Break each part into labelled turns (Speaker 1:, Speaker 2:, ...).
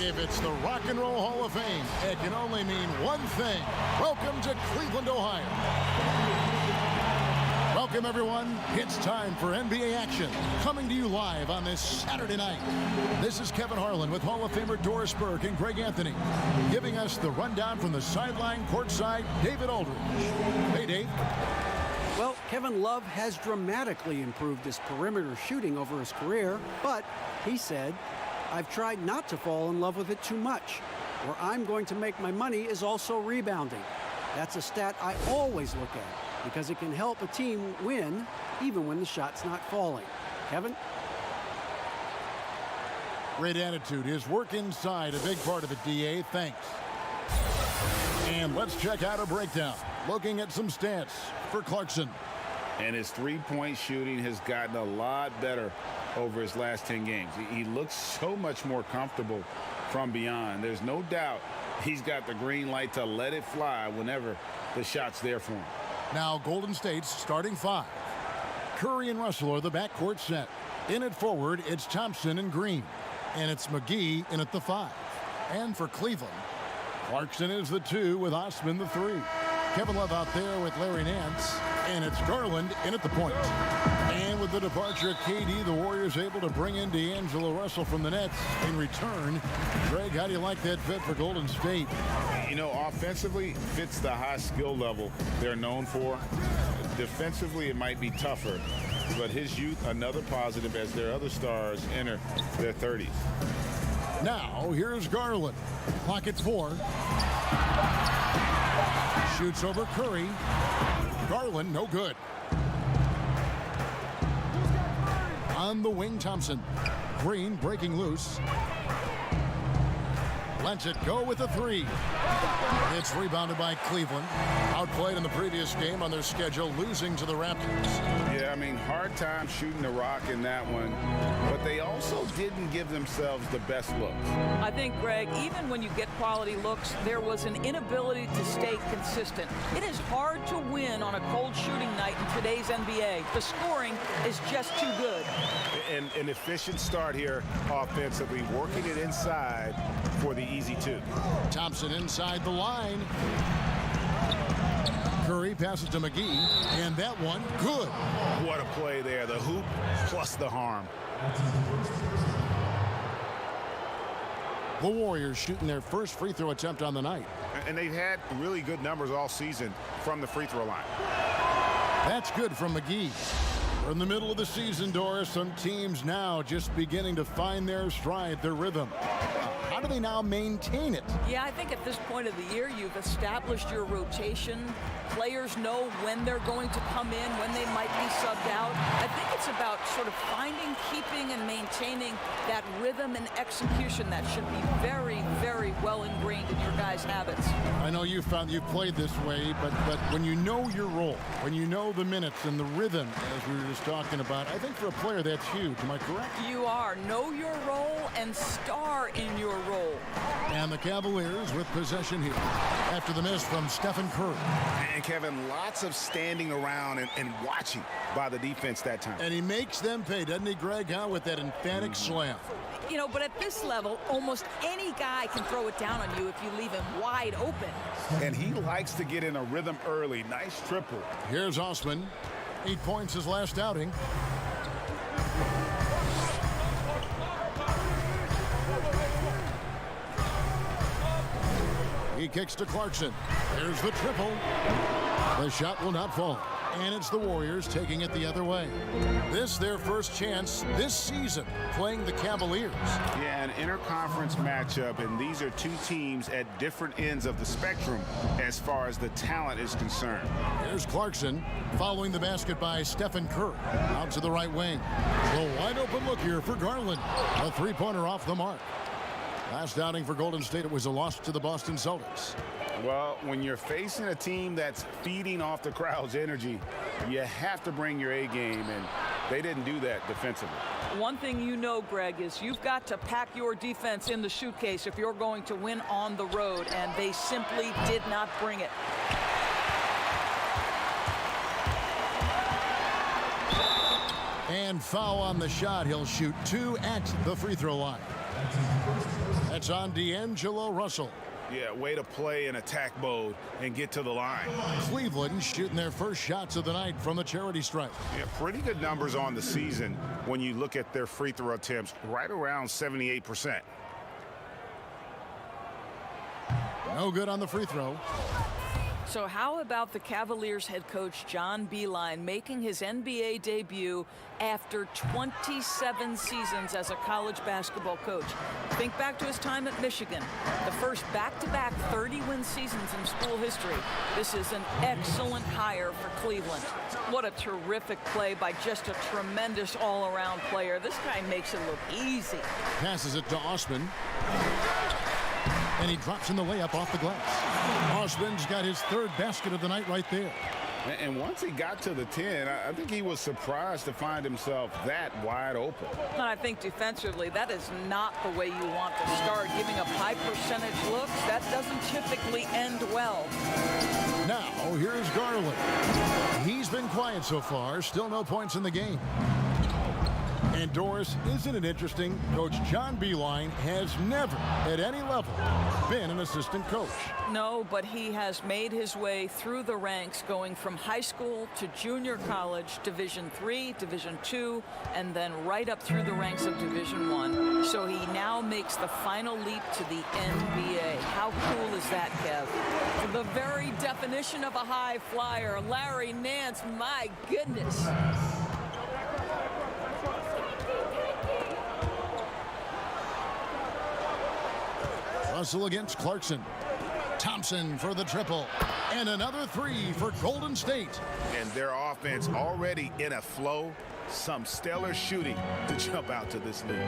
Speaker 1: If it's the Rock and Roll Hall of Fame, it can only mean one thing. Welcome to Cleveland, Ohio. Welcome, everyone. It's time for NBA action, coming to you live on this Saturday night. This is Kevin Harlan with Hall of Famer Doris Burke and Greg Anthony, giving us the rundown from the sideline courtside, David Aldridge. Hey, Dave.
Speaker 2: Well, Kevin Love has dramatically improved his perimeter shooting over his career, but he said, "I've tried not to fall in love with it too much. Where I'm going to make my money is also rebounding. That's a stat I always look at because it can help a team win even when the shot's not falling." Kevin?
Speaker 1: Great attitude. His work inside, a big part of it, DA. Thanks. And let's check out a breakdown. Looking at some stats for Clarkson.
Speaker 3: And his three-point shooting has gotten a lot better over his last 10 games. He looks so much more comfortable from beyond. There's no doubt he's got the green light to let it fly whenever the shot's there for him.
Speaker 1: Now Golden State's starting five. Curry and Russell are the backcourt set. In at forward, it's Thompson and Green. And it's McGee in at the five. And for Cleveland, Clarkson is the two with Osman the three. Kevin Love out there with Larry Nance. And it's Garland in at the point. And with the departure of KD, the Warriors able to bring in D'Angelo Russell from the Nets in return. Greg, how do you like that fit for Golden State?
Speaker 3: You know, offensively, fits the high skill level they're known for. Defensively, it might be tougher. But his youth, another positive as their other stars enter their 30s.
Speaker 1: Now, here's Garland. Clock at 4. Shoots over Curry. Garland, no good. On the wing, Thompson. Green breaking loose. Lets it go with a three. It's rebounded by Cleveland. Outplayed in the previous game on their schedule, losing to the Raptors.
Speaker 3: Yeah, I mean, hard time shooting the rock in that one. But they also didn't give themselves the best looks.
Speaker 4: I think, Greg, even when you get quality looks, there was an inability to stay consistent. It is hard to win on a cold shooting night in today's NBA. The scoring is just too good.
Speaker 3: And an efficient start here offensively, working it inside for the easy two.
Speaker 1: Thompson inside the line. Curry passes to McGee, and that one, good.
Speaker 3: What a play there, the hoop plus the harm.
Speaker 1: The Warriors shooting their first free throw attempt on the night.
Speaker 3: And they've had really good numbers all season from the free throw line.
Speaker 1: That's good from McGee. We're in the middle of the season, Doris. Some teams now just beginning to find their stride, their rhythm. How do they now maintain it?
Speaker 4: Yeah, I think at this point of the year, you've established your rotation. Players know when they're going to come in, when they might be subbed out. I think it's about sort of finding, keeping, and maintaining that rhythm and execution that should be very, very well ingrained in your guys' habits.
Speaker 1: I know you've played this way, but when you know your role, when you know the minutes and the rhythm, as we were just talking about, I think for a player that's huge. Am I correct?
Speaker 4: You are. Know your role and star in your role.
Speaker 1: And the Cavaliers with possession here after the miss from Stephen Curry.
Speaker 3: And Kevin, lots of standing around and watching by the defense that time.
Speaker 1: And he makes them pay, doesn't he, Greg, with that emphatic slam?
Speaker 4: You know, but at this level, almost any guy can throw it down on you if you leave him wide open.
Speaker 3: And he likes to get in a rhythm early. Nice triple.
Speaker 1: Here's Osman. 8 points his last outing. He kicks to Clarkson. There's the triple. The shot will not fall. And it's the Warriors taking it the other way. This their first chance this season playing the Cavaliers.
Speaker 3: Yeah, an interconference matchup, and these are two teams at different ends of the spectrum as far as the talent is concerned.
Speaker 1: Here's Clarkson following the basket by Stephen Curry. Out to the right wing. The wide open look here for Garland. A three-pointer off the mark. Last outing for Golden State, it was a loss to the Boston Celtics.
Speaker 3: Well, when you're facing a team that's feeding off the crowd's energy, you have to bring your A game, and they didn't do that defensively.
Speaker 4: One thing you know, Greg, is you've got to pack your defense in the suitcase if you're going to win on the road, and they simply did not bring it.
Speaker 1: And foul on the shot. He'll shoot 2 at the free throw line. That's on D'Angelo Russell.
Speaker 3: Yeah, way to play in attack mode and get to the line.
Speaker 1: Cleveland shooting their first shots of the night from the charity stripe.
Speaker 3: Yeah, pretty good numbers on the season when you look at their free throw attempts, right around 78%.
Speaker 1: No good on the free throw.
Speaker 4: So how about the Cavaliers head coach John Beilein making his NBA debut after 27 seasons as a college basketball coach? Think back to his time at Michigan, the first back-to-back 30-win seasons in school history. This is an excellent hire for Cleveland. What a terrific play by just a tremendous all-around player. This guy makes it look easy.
Speaker 1: Passes it to Osman. And he drops in the layup off the glass. Osman's got his third basket of the night right there.
Speaker 3: And once he got to the 10, I think he was surprised to find himself that wide open.
Speaker 4: And I think defensively, that is not the way you want to start. Giving up high percentage looks, that doesn't typically end well.
Speaker 1: Now, here's Garland. He's been quiet so far. Still no points in the game. And Doris, isn't it interesting? Coach John Beilein has never, at any level, been an assistant coach.
Speaker 4: No, but he has made his way through the ranks, going from high school to junior college, Division III, Division II, and then right up through the ranks of Division I. So he now makes the final leap to the NBA. How cool is that, Kev? The very definition of a high flyer, Larry Nance, my goodness.
Speaker 1: Russell against Clarkson. Thompson for the triple. And another three for Golden State.
Speaker 3: And their offense already in a flow. Some stellar shooting to jump out to this lead.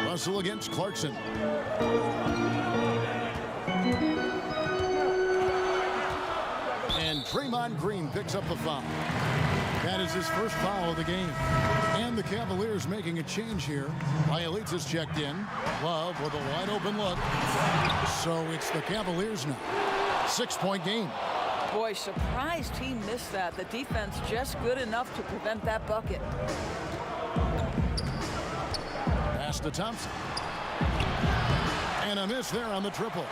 Speaker 1: Russell against Clarkson. And Draymond Green picks up the foul. That is his first foul of the game. And the Cavaliers making a change here. Bielitsa's checked in. Love with a wide open look. So it's the Cavaliers now. 6-point game.
Speaker 4: Boy, surprised he missed that. The defense just good enough to prevent that bucket.
Speaker 1: Pass to Thompson. And a miss there on the triple.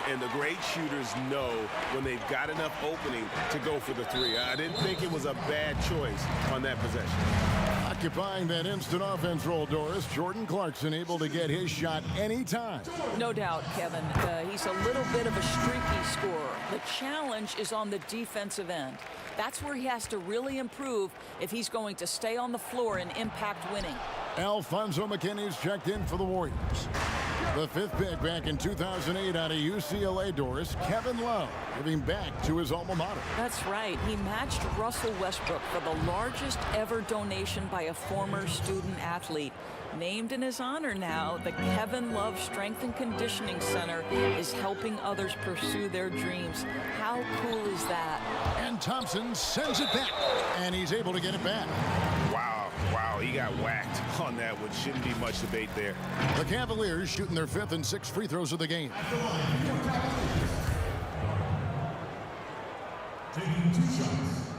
Speaker 5: And the great shooters know when they've got enough opening to go for the three. I didn't think it was a bad choice on that possession.
Speaker 1: Occupying that instant offense role, Doris, Jordan Clarkson able to get his shot anytime.
Speaker 4: No doubt, Kevin. He's a little bit of a streaky scorer. The challenge is on the defensive end. That's where he has to really improve if he's going to stay on the floor and impact winning.
Speaker 1: Alfonso McKinney's checked in for the Warriors. The fifth pick back in 2008 out of UCLA, Doris, Kevin Love, giving back to his alma mater.
Speaker 4: That's right. He matched Russell Westbrook for the largest ever donation by a former student athlete. Named in his honor now, the Kevin Love Strength and Conditioning Center is helping others pursue their dreams. How cool is that?
Speaker 1: And Thompson sends it back, and he's able to get it back.
Speaker 3: Wow, he got whacked on that one. Shouldn't be much debate there.
Speaker 1: The Cavaliers shooting their fifth and sixth free throws of the game.
Speaker 6: Taking 2 shots.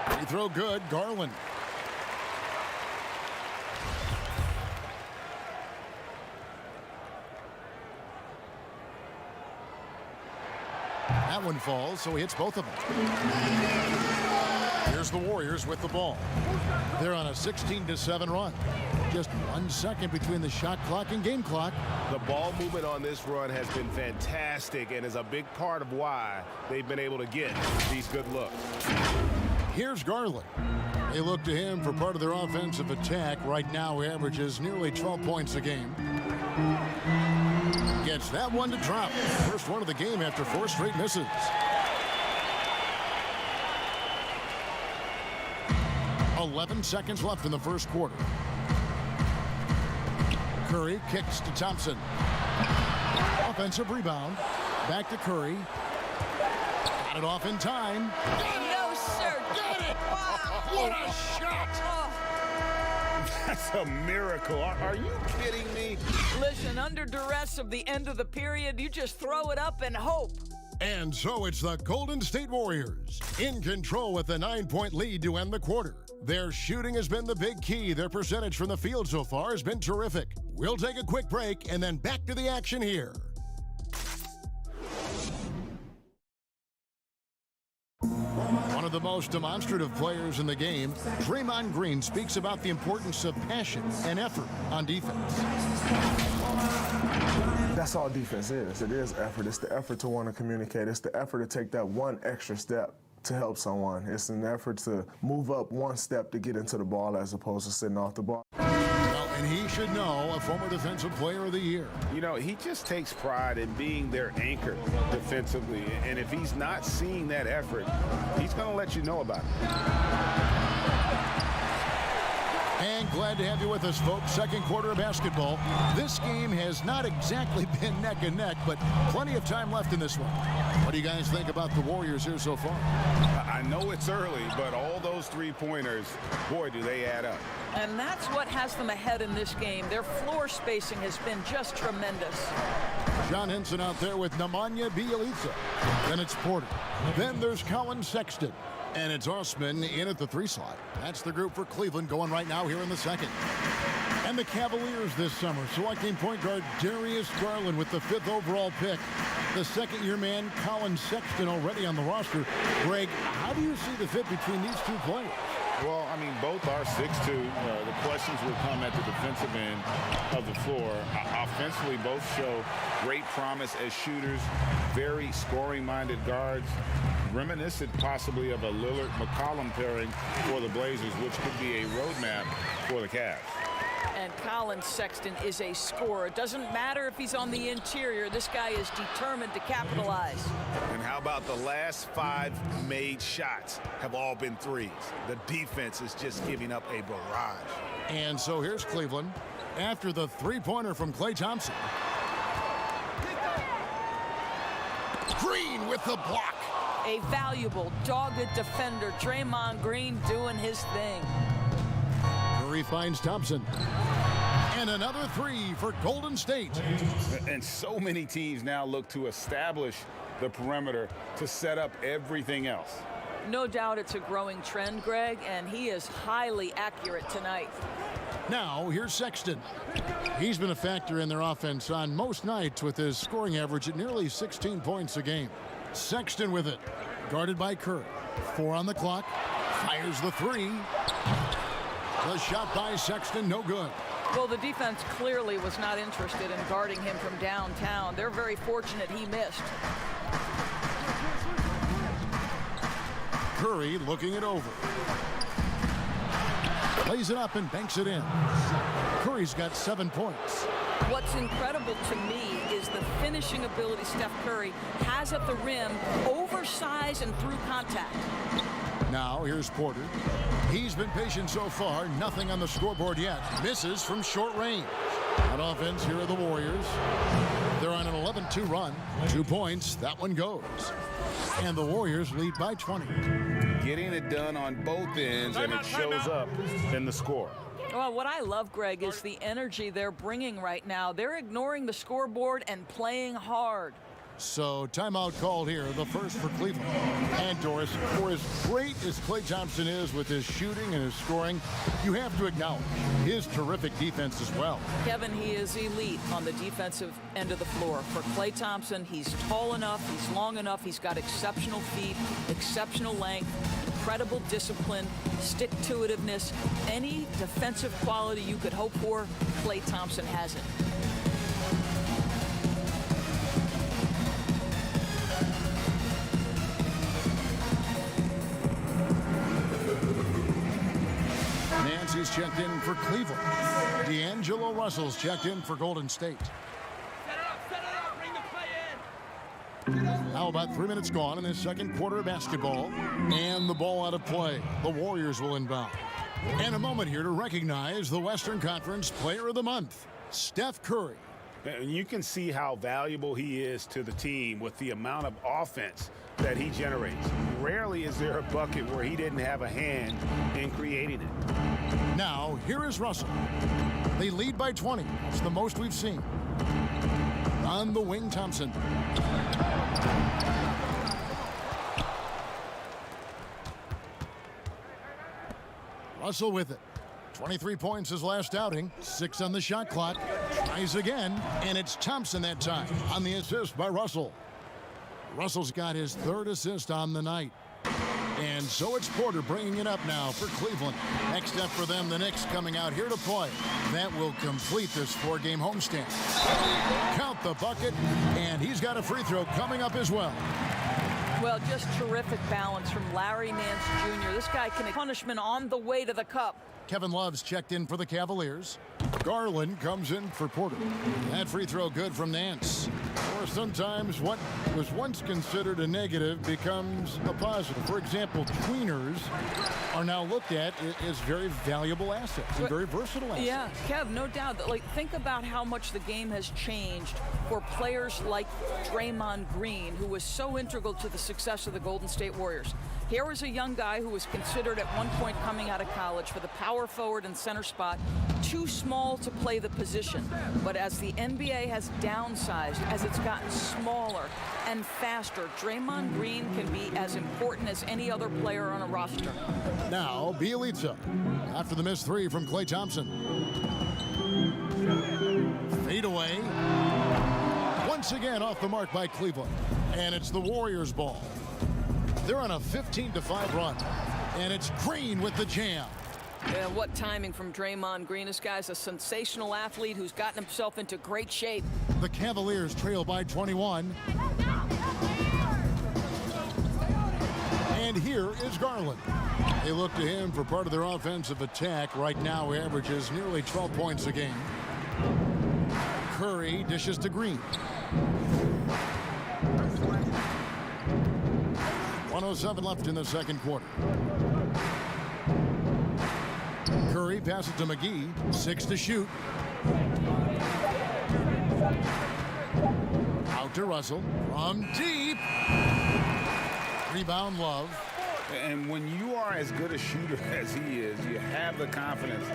Speaker 1: Free throw good, Garland. That one falls, so he hits both of them. Here's the Warriors with the ball. They're on a 16-7 run. Just 1 second between the shot clock and game clock.
Speaker 5: The ball movement on this run has been fantastic and is a big part of why they've been able to get these good looks.
Speaker 1: Here's Garland. They look to him for part of their offensive attack. Right now, he averages nearly 12 points a game. Gets that one to drop. First one of the game after 4 straight misses. "11 seconds left in the first quarter. Curry kicks to Thompson. Offensive rebound. Back to Curry. Got it off in time.
Speaker 4: No, sir.
Speaker 1: Got it! Wow. What a shot!
Speaker 3: That's a miracle. Are you kidding me?
Speaker 4: Listen, under duress of the end of the period, you just throw it up and hope.
Speaker 1: And so it's the Golden State Warriors in control with a 9-point lead to end the quarter. Their shooting has been the big key. Their percentage from the field so far has been terrific. We'll take a quick break and then back to the action here. One of the most demonstrative players in the game, Draymond Green, speaks about the importance of passion and effort on defense.
Speaker 7: That's all defense is. It is effort. It's the effort to want to communicate. It's the effort to take that one extra step to help someone. It's an effort to move up one step to get into the ball as opposed to sitting off the ball.
Speaker 1: Well, and he should know, a former Defensive Player of the Year.
Speaker 3: You know, he just takes pride in being their anchor defensively. And if he's not seeing that effort, he's going to let you know about it.
Speaker 1: And glad to have you with us, folks. Second quarter of basketball. This game has not exactly been neck and neck, but plenty of time left in this one. What do you guys think about the Warriors here so far?
Speaker 3: I know it's early, but all those three-pointers, boy, do they add up.
Speaker 4: And that's what has them ahead in this game. Their floor spacing has been just tremendous.
Speaker 1: John Henson out there with Nemanja Bjelica. Then it's Porter. Then there's Colin Sexton. And it's Osman in at the 3 slot. That's the group for Cleveland going right now here in the second. And the Cavaliers this summer selecting point guard Darius Garland with the 5th overall pick. The second-year man Colin Sexton already on the roster. Greg, how do you see the fit between these two players?
Speaker 3: Well, I mean, both are 6'2". The questions will come at the defensive end of the floor. Offensively, both show great promise as shooters, very scoring-minded guards, reminiscent possibly of a Lillard-McCollum pairing for the Blazers, which could be a roadmap for the Cavs.
Speaker 4: And Colin Sexton is a scorer. It doesn't matter if he's on the interior. This guy is determined to capitalize.
Speaker 5: And how about the last 5 made shots have all been threes? The defense is just giving up a barrage.
Speaker 1: And so here's Cleveland after the 3-pointer from Klay Thompson. Green with the block.
Speaker 4: A valuable, dogged defender, Draymond Green doing his thing.
Speaker 1: Curry finds Thompson. And another 3 for Golden State.
Speaker 3: And so many teams now look to establish the perimeter to set up everything else.
Speaker 4: No doubt it's a growing trend, Greg, and he is highly accurate tonight.
Speaker 1: Now, here's Sexton. He's been a factor in their offense on most nights with his scoring average at nearly 16 points a game. Sexton with it, guarded by Curry. 4 on the clock, fires the 3. The shot by Sexton, no good.
Speaker 4: Well, the defense clearly was not interested in guarding him from downtown. They're very fortunate he missed.
Speaker 1: Curry looking it over. Plays it up and banks it in. Curry's got 7 points.
Speaker 4: What's incredible to me is the finishing ability Steph Curry has at the rim, oversized and through contact.
Speaker 1: Now here's Porter. He's been patient so far, nothing on the scoreboard yet. Misses from short range. On offense, here are the Warriors. They're on an 11-2 run. 2 points, that one goes. And the Warriors lead by 20.
Speaker 3: Getting it done on both ends, and it shows up in the score.
Speaker 4: Well, what I love, Greg, is the energy they're bringing right now. They're ignoring the scoreboard and playing hard.
Speaker 1: So timeout called here, the first for Cleveland. And Doris, for as great as Klay Thompson is with his shooting and his scoring, you have to acknowledge his terrific defense as well.
Speaker 4: Kevin, he is elite on the defensive end of the floor. For Klay Thompson, he's tall enough, he's long enough, he's got exceptional feet, exceptional length, incredible discipline, stick-to-itiveness. Any defensive quality you could hope for, Klay Thompson has it.
Speaker 1: Nancy's checked in for Cleveland. D'Angelo Russell's checked in for Golden State. Now about 3 minutes gone in this second quarter of basketball. And the ball out of play. The Warriors will inbound. And a moment here to recognize the Western Conference Player of the Month, Steph Curry.
Speaker 3: And you can see how valuable he is to the team with the amount of offense that he generates. Rarely is there a bucket where he didn't have a hand in creating it.
Speaker 1: Now, here is Russell. They lead by 20. It's the most we've seen. On the wing, Thompson. Russell with it. 23 points his last outing, 6 on the shot clock. Tries again, and it's Thompson that time on the assist by Russell. Russell's got his 3rd assist on the night. And so it's Porter bringing it up now for Cleveland. Next up for them, the Knicks coming out here to play. That will complete this 4-game homestand. Count the bucket, and he's got a free throw coming up as well.
Speaker 4: Well, just terrific balance from Larry Nance Jr. This guy can punishment on the way to the cup.
Speaker 1: Kevin Love's checked in for the Cavaliers. Garland comes in for Porter. That free throw good from Nance. Or sometimes what was once considered a negative becomes a positive. For example, tweeners are now looked at as very valuable assets and very versatile assets.
Speaker 4: Yeah, Kev, no doubt. Think about how much the game has changed for players like Draymond Green, who was so integral to the success of the Golden State Warriors. Here is a young guy who was considered at one point coming out of college for the power forward and center spot, too small to play the position. But as the NBA has downsized, as it's gotten smaller and faster, Draymond Green can be as important as any other player on a roster.
Speaker 1: Now, Bielitsa, after the missed 3 from Klay Thompson. Fade away. Once again off the mark by Cleveland. And it's the Warriors' ball. They're on a 15-5 run. And it's Green with the jam.
Speaker 4: Yeah, what timing from Draymond Green. This guy's a sensational athlete who's gotten himself into great shape.
Speaker 1: The Cavaliers trail by 21. And here is Garland. They look to him for part of their offensive attack. Right now averages nearly 12 points a game. Curry dishes to Green. 1:07 left in the second quarter. Curry passes to McGee. 6 to shoot. Out to Russell. From deep. Rebound Love.
Speaker 3: And when you are as good a shooter as he is, you have the confidence.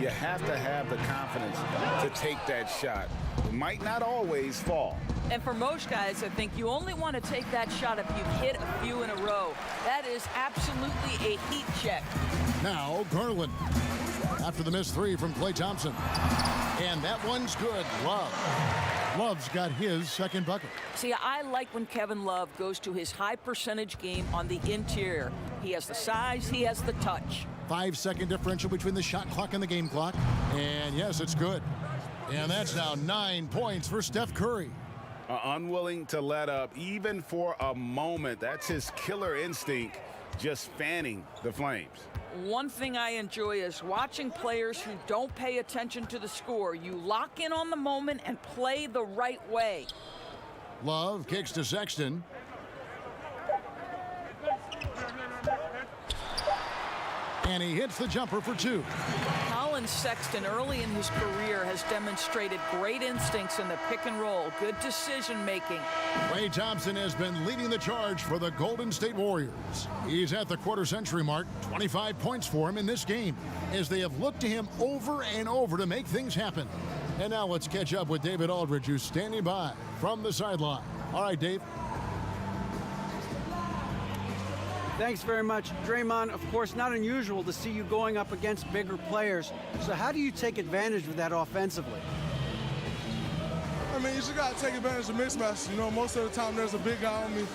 Speaker 3: You have to have the confidence to take that shot. It might not always fall.
Speaker 4: And for most guys, I think you only want to take that shot if you've hit a few in a row. That is absolutely a heat check.
Speaker 1: Now Garland. After the missed 3 from Klay Thompson. And that one's good. Love. Love's got his second bucket.
Speaker 4: See, I like when Kevin Love goes to his high percentage game on the interior. He has the size, he has the touch.
Speaker 1: 5-second differential between the shot clock and the game clock. And yes, it's good. And that's now 9 points for Steph Curry.
Speaker 3: Unwilling to let up even for a moment. That's his killer instinct, just fanning the flames.
Speaker 4: One thing I enjoy is watching players who don't pay attention to the score. You lock in on the moment and play the right way.
Speaker 1: Love kicks to Sexton. And he hits the jumper for 2.
Speaker 4: Colin Sexton, early in his career, has demonstrated great instincts in the pick and roll, good decision making.
Speaker 1: Klay Thompson has been leading the charge for the Golden State Warriors. He's at the quarter-century mark, 25 points for him in this game, as they have looked to him over and over to make things happen. And now let's catch up with David Aldridge, who's standing by from the sideline. All right, Dave.
Speaker 2: Thanks very much. Draymond, of course, not unusual to see you going up against bigger players. So how do you take advantage of that offensively?
Speaker 8: I mean, you just got to take advantage of mismatches. You know, most of the time there's a big guy on me.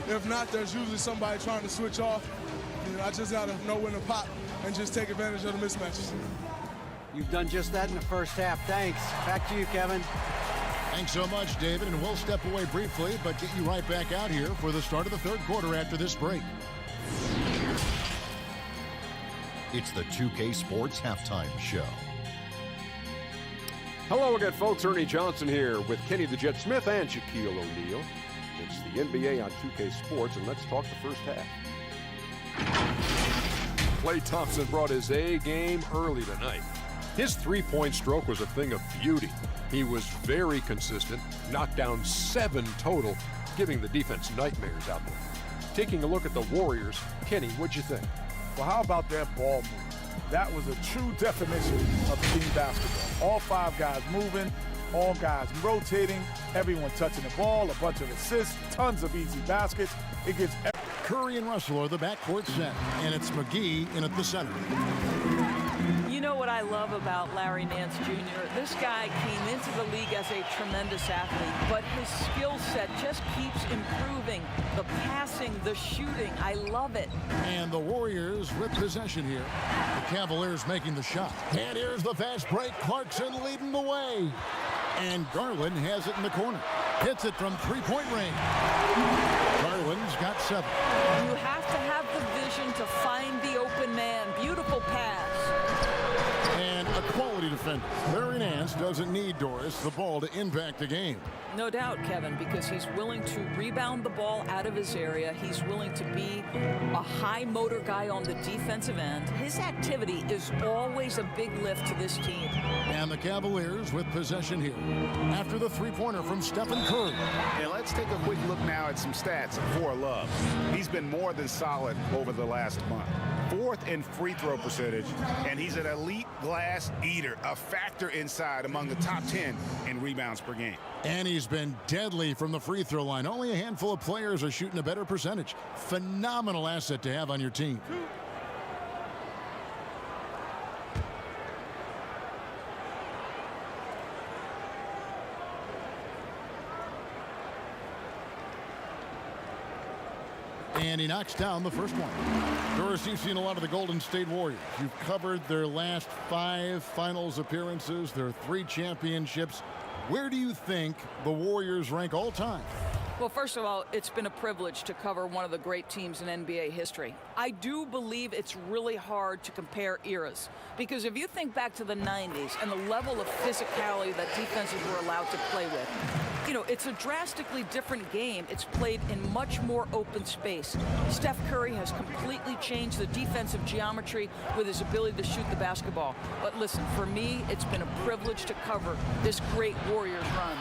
Speaker 8: If not, there's usually somebody trying to switch off. You know, I just got to know when to pop and just take advantage of the mismatches.
Speaker 2: You've done just that in the first half. Thanks. Back to you, Kevin.
Speaker 1: Thanks so much, David. And we'll step away briefly, but get you right back out here for the start of the third quarter after this break.
Speaker 9: It's the 2K Sports Halftime Show.
Speaker 10: Hello again, folks. Ernie Johnson here with Kenny the Jet Smith and Shaquille O'Neal. It's the NBA on 2K Sports, and let's talk the first half. Klay Thompson brought his A game early tonight. His three-point stroke was a thing of beauty. He was very consistent, knocked down 7 total, giving the defense nightmares out there. Taking a look at the Warriors, Kenny, what'd you think?
Speaker 11: Well, how about that ball move? That was a true definition of team basketball. All 5 guys moving, all guys rotating, everyone touching the ball, a bunch of assists, tons of easy baskets. It gets
Speaker 1: Curry and Russell are the backcourt set, and it's McGee in at the center.
Speaker 4: what I love about Larry Nance Jr.? This guy came into the league as a tremendous athlete, but his skill set just keeps improving. The passing, the shooting, I love it.
Speaker 1: And the Warriors with possession here. The Cavaliers making the shot. And here's the fast break. Clarkson leading the way. And Garland has it in the corner. Hits it from three-point range. Garland's got 7.
Speaker 4: You have to have the vision to find the open man. Beautiful pass.
Speaker 1: And a quality defender. Larry Nance doesn't need Doris the ball to impact the game.
Speaker 4: No doubt, Kevin, because he's willing to rebound the ball out of his area. He's willing to be a high motor guy on the defensive end. His activity is always a big lift to this team.
Speaker 1: And the Cavaliers with possession here. After the three-pointer from Stephen Curry.
Speaker 3: And let's take a quick look now at some stats for Love. He's been more than solid over the last month. 4th in free throw percentage, and he's an elite glass eater, a factor inside among the top 10 in rebounds per game.
Speaker 1: And he's been deadly from the free throw line. Only a handful of players are shooting a better percentage. Phenomenal asset to have on your team. And he knocks down the first one. Doris, you've seen a lot of the Golden State Warriors. You've covered their last 5 finals appearances, their 3 championships. Where do you think the Warriors rank all time?
Speaker 4: Well, first of all, it's been a privilege to cover one of the great teams in NBA history. I do believe it's really hard to compare eras, because if you think back to the 90s and the level of physicality that defenses were allowed to play with, you know, it's a drastically different game. It's played in much more open space. Steph Curry has completely changed the defensive geometry with his ability to shoot the basketball. But listen, for me, it's been a privilege to cover this great Warriors run.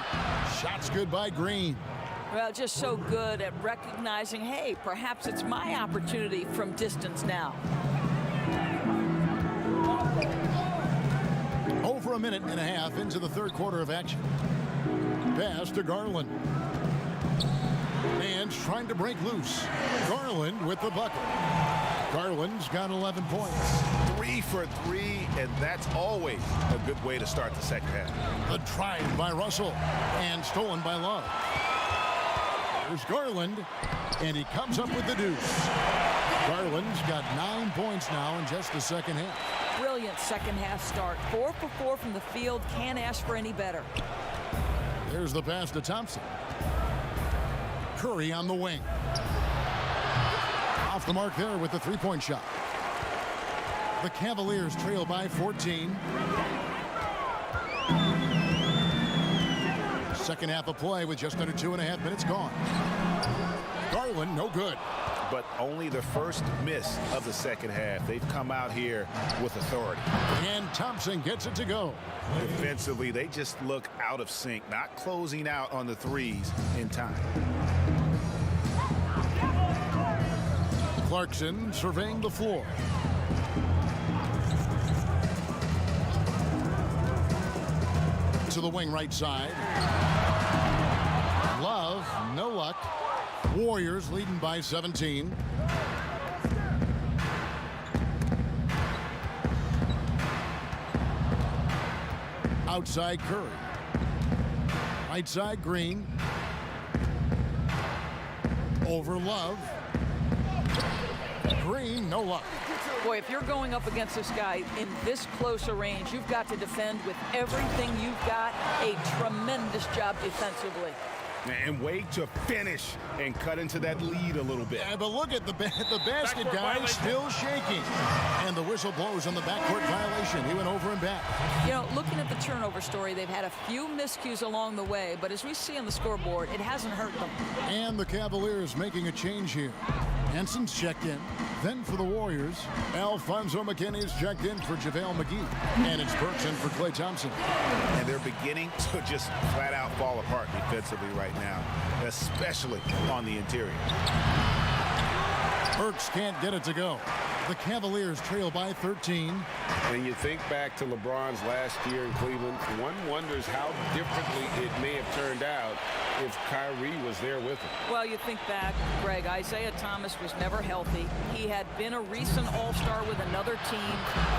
Speaker 1: Shots good by Green.
Speaker 4: Well, just so good at recognizing, hey, perhaps it's my opportunity from distance now.
Speaker 1: Over a minute and a half into the third quarter of action. Pass to Garland. Nance trying to break loose. Garland with the bucket. Garland's got 11 points.
Speaker 3: 3 for 3, and that's always a good way to start the second half.
Speaker 1: A drive by Russell and stolen by Love. There's Garland, and he comes up with the deuce. Garland's got 9 points now in just the second half.
Speaker 4: Brilliant second half start. 4 for 4 from the field. Can't ask for any better.
Speaker 1: There's the pass to Thompson. Curry on the wing. Off the mark there with the three-point shot. The Cavaliers trail by 14. Second half of play with just under 2.5 minutes gone. Garland, no good.
Speaker 3: But only the first miss of the second half. They've come out here with authority.
Speaker 1: And Thompson gets it to go.
Speaker 3: Defensively, they just look out of sync, not closing out on the threes in time.
Speaker 1: Clarkson surveying the floor. To the wing right side. Love, no luck. Warriors leading by 17. Outside Curry. Right side Green. Over Love. Green, no luck.
Speaker 4: Boy, if you're going up against this guy in this close a range, you've got to defend with everything you've got. A tremendous job defensively.
Speaker 3: And wait to finish and cut into that lead a little bit.
Speaker 1: Yeah, but look at the basket guy still shaking. And the whistle blows on the backcourt violation. He went over and back.
Speaker 4: You know, looking at the turnover story, they've had a few miscues along the way, but as we see on the scoreboard, it hasn't hurt them.
Speaker 1: And the Cavaliers making a change here. Henson's checked in. Then for the Warriors, Alfonso McKinney's checked in for JaVale McGee. And it's Burks in for Klay Thompson.
Speaker 3: And they're beginning to just flat out fall apart defensively right now, especially on the interior.
Speaker 1: Burks can't get it to go. The Cavaliers trail by 13.
Speaker 5: And you think back to LeBron's last year in Cleveland, one wonders how differently it may have turned out
Speaker 3: if Kyrie was there with him.
Speaker 4: Well, you think back, Greg, Isaiah Thomas was never healthy. He had been a recent All-Star with another team.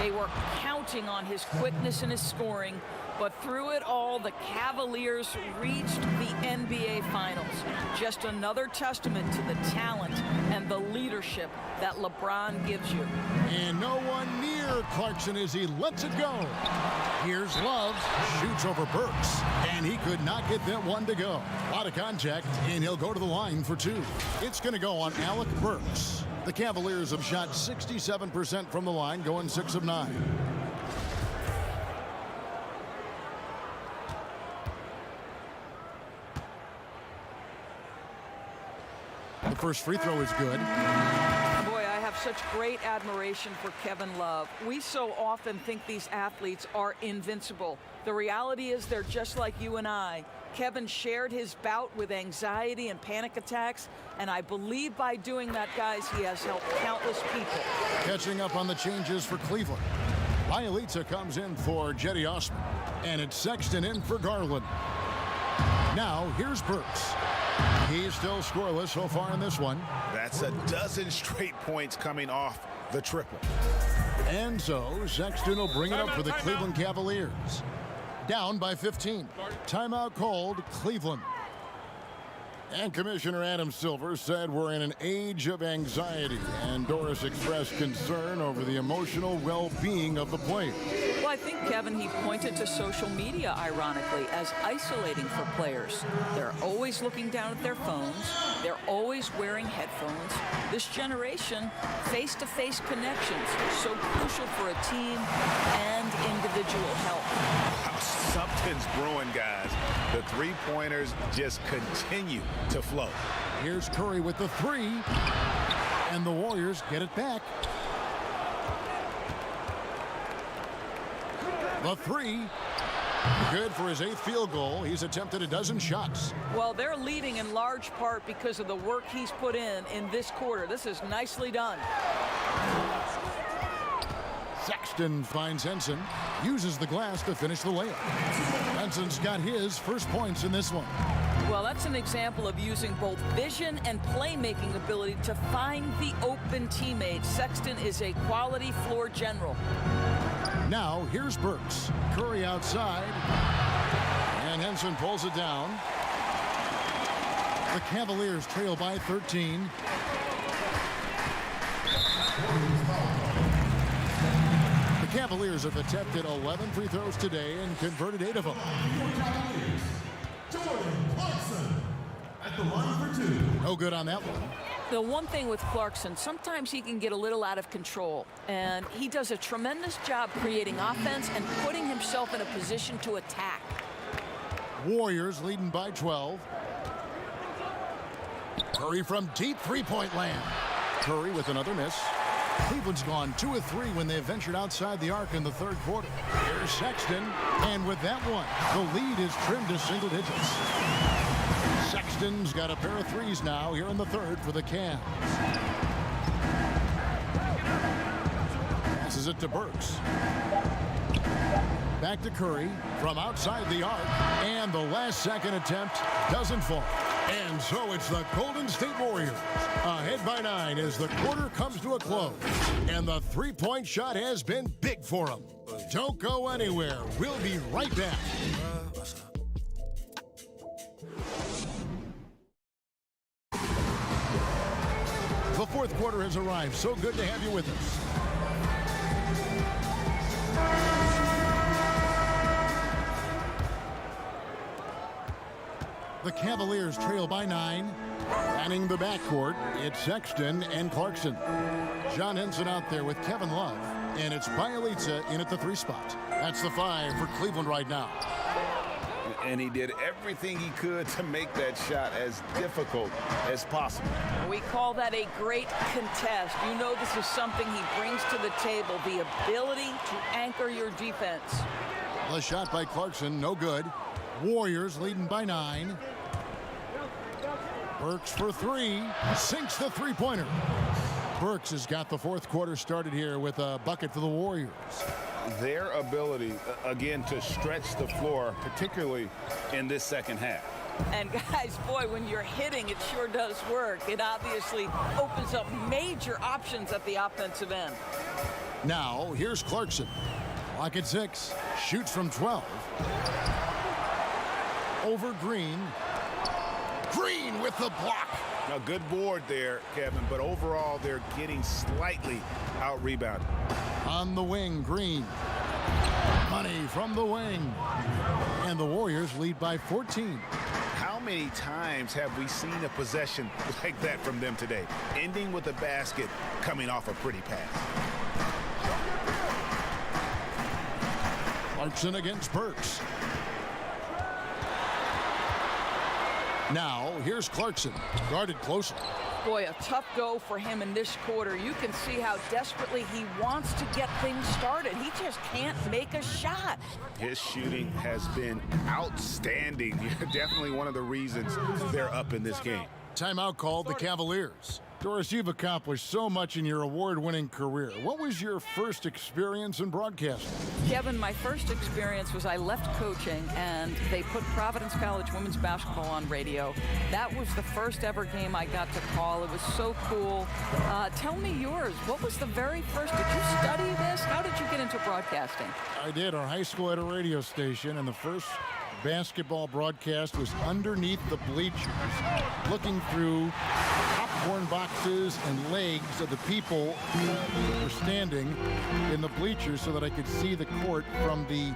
Speaker 4: They were counting on his quickness and his scoring. But through it all, the Cavaliers reached the NBA Finals. Just another testament to the talent and the leadership that LeBron gives you.
Speaker 1: And no one near Clarkson as he lets it go. Here's Love, shoots over Burks, and he could not get that one to go. A lot of contact, and he'll go to the line for two. It's going to go on Alec Burks. The Cavaliers have shot 67% from the line, going 6 of 9. The first free throw is good.
Speaker 4: Boy, I have such great admiration for Kevin Love. We so often think these athletes are invincible. The reality is they're just like you and I. Kevin shared his bout with anxiety and panic attacks, and I believe by doing that, guys, he has helped countless people.
Speaker 1: Catching up on the changes for Cleveland. Leageue comes in for Jetty Osman, and it's Sexton in for Garland. Now, here's Burks. He's still scoreless so far in this one.
Speaker 5: That's a dozen straight points coming off the triple.
Speaker 1: And so Sexton will bring it up for the Cleveland Cavaliers. Down by 15. Timeout called, Cleveland. And Commissioner Adam Silver said we're in an age of anxiety, and Doris expressed concern over the emotional well-being of the players.
Speaker 4: Well, I think, Kevin, he pointed to social media, ironically, as isolating for players. They're always looking down at their phones. They're always wearing headphones. This generation, face-to-face connections, so crucial for a team and individual health.
Speaker 5: Wow, something's brewing, guys. The three-pointers just continue to flow.
Speaker 1: Here's Curry with the three, and the Warriors get it back. The three, good for his 8th field goal. He's attempted a dozen shots.
Speaker 4: Well, they're leading in large part because of the work he's put in this quarter. This is nicely done.
Speaker 1: Sexton finds Henson, uses the glass to finish the layup. Henson's got his first points in this one.
Speaker 4: Well, that's an example of using both vision and playmaking ability to find the open teammate. Sexton is a quality floor general.
Speaker 1: Now, here's Burks. Curry outside, and Henson pulls it down. The Cavaliers trail by 13. The Cavaliers have attempted 11 free throws today and converted 8 of them.
Speaker 6: At the line for 2.
Speaker 1: No good on that one.
Speaker 4: The one thing with Clarkson, sometimes he can get a little out of control, and he does a tremendous job creating offense and putting himself in a position to attack.
Speaker 1: Warriors leading by 12. Curry from deep three-point land. Curry with another miss. Cleveland's gone 2 of 3 when they ventured outside the arc in the third quarter. Here's Sexton, and with that one, the lead is trimmed to single digits. Sexton's got a pair of threes now here in the third for the Cavs. Passes it to Burks. Back to Curry from outside the arc, and the last second attempt doesn't fall. And so it's the Golden State Warriors ahead by 9 as the quarter comes to a close. And the three-point shot has been big for them. Don't go anywhere. We'll be right back. The fourth quarter has arrived. So good to have you with us. The Cavaliers trail by 9. Manning the backcourt, it's Sexton and Clarkson. John Henson out there with Kevin Love, and it's Leageue in at the 3 spot. That's the 5 for Cleveland right now.
Speaker 3: And he did everything he could to make that shot as difficult as possible.
Speaker 4: We call that a great contest. You know this is something he brings to the table, the ability to anchor your defense.
Speaker 1: The shot by Clarkson, no good. Warriors leading by 9. Burks for 3, sinks the three-pointer. Burks has got the fourth quarter started here with a bucket for the Warriors.
Speaker 3: Their ability, again, to stretch the floor, particularly in this second half.
Speaker 4: And guys, boy, when you're hitting, it sure does work. It obviously opens up major options at the offensive end.
Speaker 1: Now, here's Clarkson. Clock at 6. Shoots from 12. Over Green. Green with the block.
Speaker 3: A good board there, Kevin, but overall they're getting slightly out-rebounded.
Speaker 1: On the wing, Green. Money from the wing. And the Warriors lead by 14.
Speaker 3: How many times have we seen a possession like that from them today? Ending with a basket, coming off a pretty pass.
Speaker 1: Clarkson against Burks. Now, here's Clarkson, guarded closely.
Speaker 4: Boy, a tough go for him in this quarter. You can see how desperately he wants to get things started. He just can't make a shot.
Speaker 3: His shooting has been outstanding. Definitely one of the reasons they're up in this game.
Speaker 1: Timeout called the Cavaliers. Doris, you've accomplished so much in your award-winning career. What was your first experience in broadcasting?
Speaker 4: Kevin, my first experience was I left coaching and they put Providence College women's basketball on radio. That was the first ever game I got to call. It was so cool. Tell me yours. What was the very first? Did you study this? How did you get into broadcasting?
Speaker 1: I did. Our high school had a radio station, and the first basketball broadcast was underneath the bleachers, looking through popcorn boxes and legs of the people who were standing in the bleachers so that I could see the court from the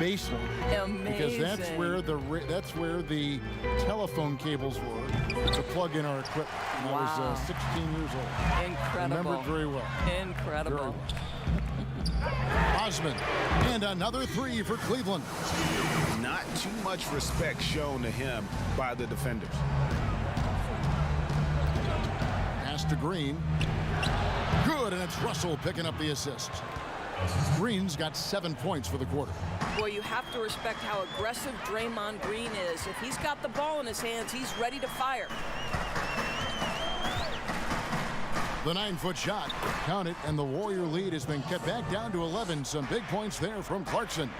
Speaker 1: baseline.
Speaker 4: Amazing.
Speaker 1: Because that's where the telephone cables were to plug in our equipment. And
Speaker 4: Wow.
Speaker 1: I was 16 years old.
Speaker 4: Incredible.
Speaker 1: I remember it very well.
Speaker 4: Incredible.
Speaker 1: Very well. Osmond, and another three for Cleveland.
Speaker 3: Not too much respect shown to him by the defenders.
Speaker 1: Pass to Green. Good, and it's Russell picking up the assist. Green's got 7 points for the quarter.
Speaker 4: Boy, you have to respect how aggressive Draymond Green is. If he's got the ball in his hands, he's ready to fire.
Speaker 1: The 9-foot shot, count it, and the Warrior lead has been kept back down to 11. Some big points there from Clarkson.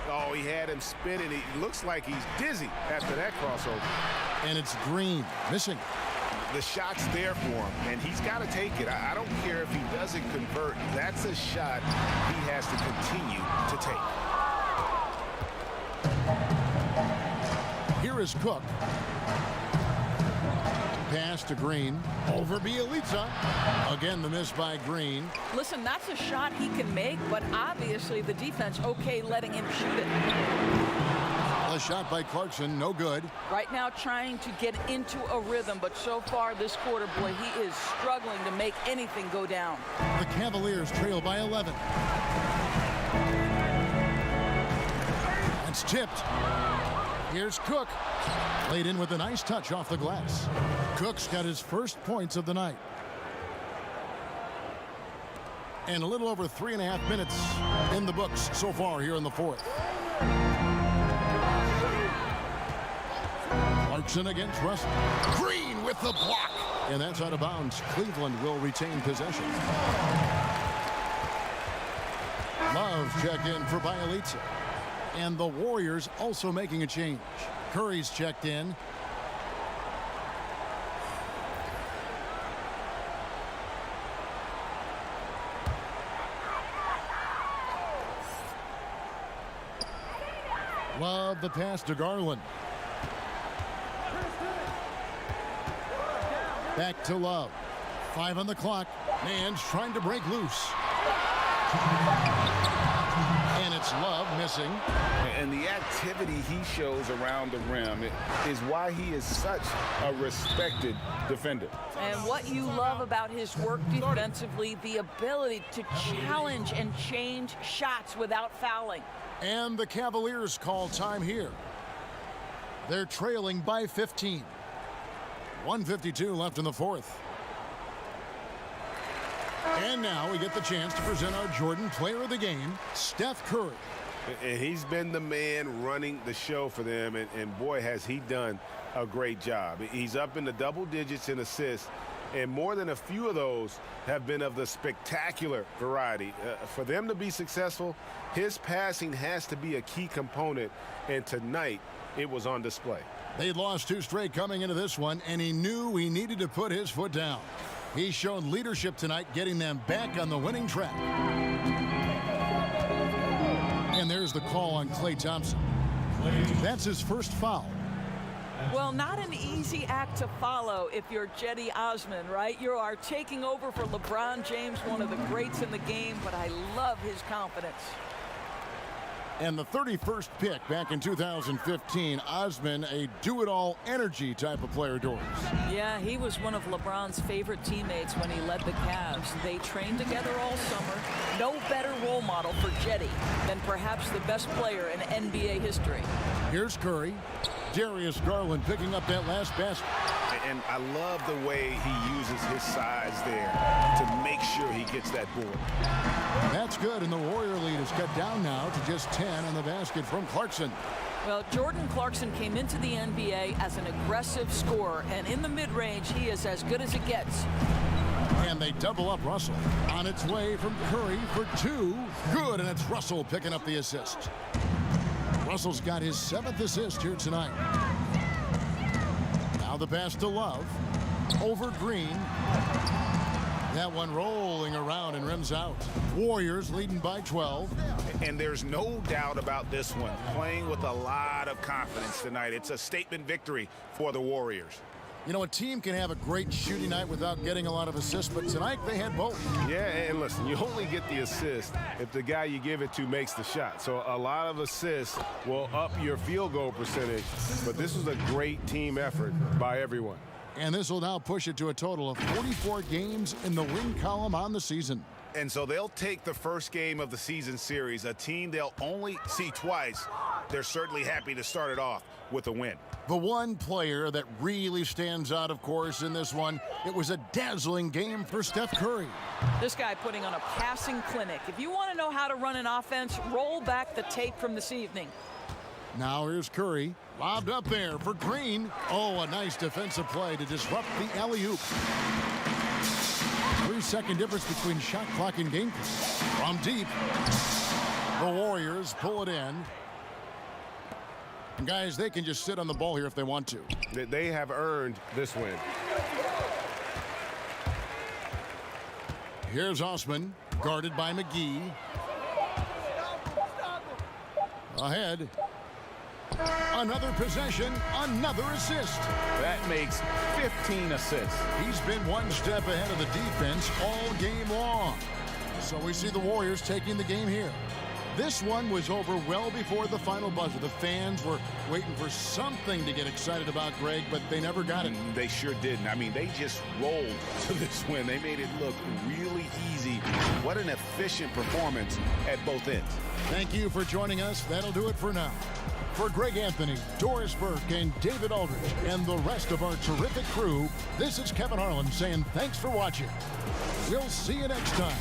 Speaker 3: Oh, he had him spinning. He looks like he's dizzy after that crossover.
Speaker 1: And it's Green, missing.
Speaker 3: The shot's there for him, and he's got to take it. I don't care if he doesn't convert. That's a shot he has to continue to take.
Speaker 1: Here is Cook. Pass to Green. Over Bielitsa. Again, the miss by Green.
Speaker 4: Listen, that's a shot he can make, but obviously the defense okay letting him shoot it.
Speaker 1: A shot by Clarkson, no good.
Speaker 4: Right now trying to get into a rhythm, but so far this quarter, boy, he is struggling to make anything go down.
Speaker 1: The Cavaliers trail by 11. It's tipped. Here's Cook. Laid in with a nice touch off the glass. Cook's got his first points of the night. And a little over 3.5 minutes in the books so far here in the fourth. Clarkson against Russell. Green with the block. And that's out of bounds. Cleveland will retain possession. Love checked in for Bielitsa. And the Warriors also making a change. Curry's checked in. Love the pass to Garland. Back to Love. 5 on the clock. Man's trying to break loose. And it's Love missing.
Speaker 3: And the activity he shows around the rim is why he is such a respected defender.
Speaker 4: And what you love about his work defensively, the ability to challenge and change shots without fouling.
Speaker 1: And the Cavaliers call time here. They're trailing by 15. 1:52 left in the fourth. And now we get the chance to present our Jordan Player of the Game, Steph Curry.
Speaker 5: And he's been the man running the show for them, and boy, has he done a great job. He's up in the double digits in assists, and more than a few of those have been of the spectacular variety. For them to be successful, his passing has to be a key component, and tonight it was on display.
Speaker 1: They'd lost 2 straight coming into this one, and he knew he needed to put his foot down. He's shown leadership tonight, getting them back on the winning track. And there's the call on Klay Thompson. That's his first foul.
Speaker 4: Well, not an easy act to follow if you're Cedi Osman, right? You are taking over for LeBron James, one of the greats in the game, but I love his confidence.
Speaker 1: And the 31st pick back in 2015, Osman, a do-it-all energy type of player, Doris.
Speaker 4: Yeah, he was one of LeBron's favorite teammates when he led the Cavs. They trained together all summer. No better role model for Cedi than perhaps the best player in NBA history.
Speaker 1: Here's Curry. Darius Garland picking up that last basket.
Speaker 5: And I love the way he uses his size there to make sure he gets that board.
Speaker 1: That's good, and the Warrior lead is cut down now to just 10 on the basket from Clarkson.
Speaker 4: Well, Jordan Clarkson came into the NBA as an aggressive scorer, and in the mid-range, he is as good as it gets.
Speaker 1: And they double up Russell. On its way from Curry for 2. Good, and it's Russell picking up the assist. Russell's got his 7th assist here tonight. Now the pass to Love. Over Green. That one rolling around and rims out. Warriors leading by 12.
Speaker 5: And there's no doubt about this one. Playing with a lot of confidence tonight. It's a statement victory for the Warriors.
Speaker 1: You know, a team can have a great shooting night without getting a lot of assists, but tonight they had both.
Speaker 5: Yeah, and listen, you only get the assist if the guy you give it to makes the shot. So a lot of assists will up your field goal percentage, but this was a great team effort by everyone.
Speaker 1: And this will now push it to a total of 44 games in the win column on the season.
Speaker 5: And so they'll take the first game of the season series, a team they'll only see twice. They're certainly happy to start it off with a win.
Speaker 1: The one player that really stands out, of course, in this one, it was a dazzling game for Steph Curry.
Speaker 4: This guy putting on a passing clinic. If you want to know how to run an offense, roll back the tape from this evening.
Speaker 1: Now here's Curry, lobbed up there for Green. Oh, a nice defensive play to disrupt the alley-oop. 3-second difference between shot clock and game clock. From deep, the Warriors pull it in. And guys, they can just sit on the ball here if they want to.
Speaker 5: They have earned this win.
Speaker 1: Here's Osman, guarded by McGee. Ahead. Another possession, another assist.
Speaker 11: That makes 15 assists.
Speaker 1: He's been one step ahead of the defense all game long. So we see the Warriors taking the game here. This one was over well before the final buzzer. The fans were waiting for something to get excited about, Greg, but they never got it.
Speaker 5: They sure didn't. I mean, they just rolled to this win. They made it look really easy. What an efficient performance at both ends.
Speaker 1: Thank you for joining us. That'll do it for now. For Greg Anthony, Doris Burke, and David Aldridge, and the rest of our terrific crew, this is Kevin Harlan saying thanks for watching. We'll see you next time.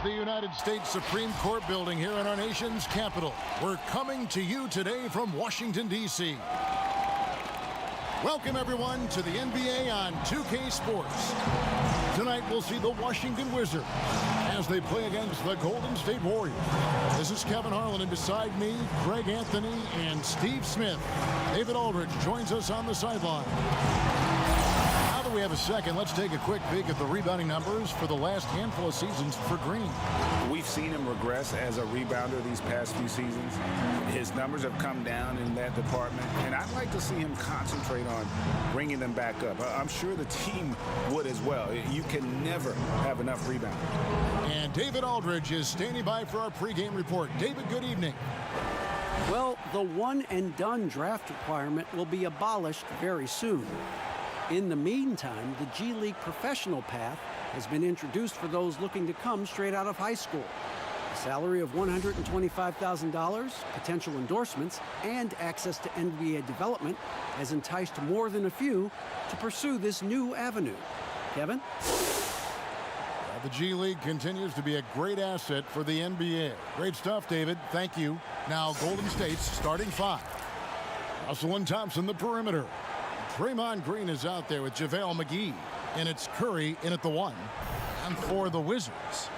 Speaker 1: It's the United States Supreme Court building here in our nation's capital. We're coming to you today from Washington, D.C. Welcome, everyone, to the NBA on 2K Sports. Tonight, we'll see the Washington Wizards as they play against the Golden State Warriors. This is Kevin Harlan, and beside me, Greg Anthony and Steve Smith. David Aldridge joins us on the sideline. Now that we have a second, let's take a quick peek at the rebounding numbers for the last handful of seasons for Green.
Speaker 3: We've seen him regress as a rebounder these past few seasons. His numbers have come down in that department, and I'd like to see him concentrate on bringing them back up. I'm sure the team would as well. You can never have enough rebounding.
Speaker 1: And David Aldridge is standing by for our pregame report. David, good evening.
Speaker 2: Well, the one-and-done draft requirement will be abolished very soon. In the meantime, the G League professional path has been introduced for those looking to come straight out of high school. A salary of $125,000, potential endorsements, and access to NBA development has enticed more than a few to pursue this new avenue. Kevin?
Speaker 1: The G League continues to be a great asset for the NBA. Great stuff, David. Thank you. Now, Golden State's starting five. Russell and Thompson, the perimeter. Draymond Green is out there with JaVale McGee. And it's Curry in at the 1. And for the Wizards,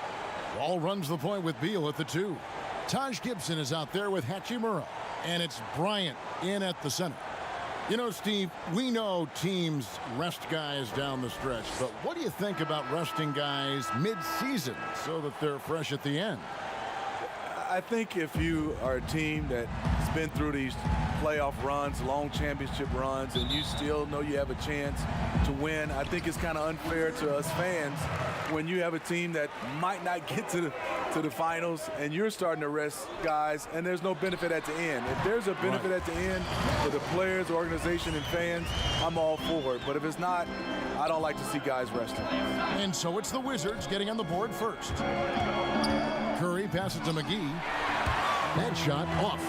Speaker 1: Wall runs the point with Beal at the 2. Taj Gibson is out there with Hachimura. And it's Bryant in at the center. You know, Steve, we know teams rest guys down the stretch, but what do you think about resting guys mid-season so that they're fresh at the end?
Speaker 12: I think if you are a team that's been through these playoff runs, long championship runs, and you still know you have a chance to win, I think it's kind of unfair to us fans when you have a team that might not get to the finals and you're starting to rest guys and there's no benefit at the end. If there's a benefit at the end for the players, organization, and fans, I'm all for it. But if it's not, I don't like to see guys resting.
Speaker 1: And so it's the Wizards getting on the board first. Curry passes to McGee. That shot off.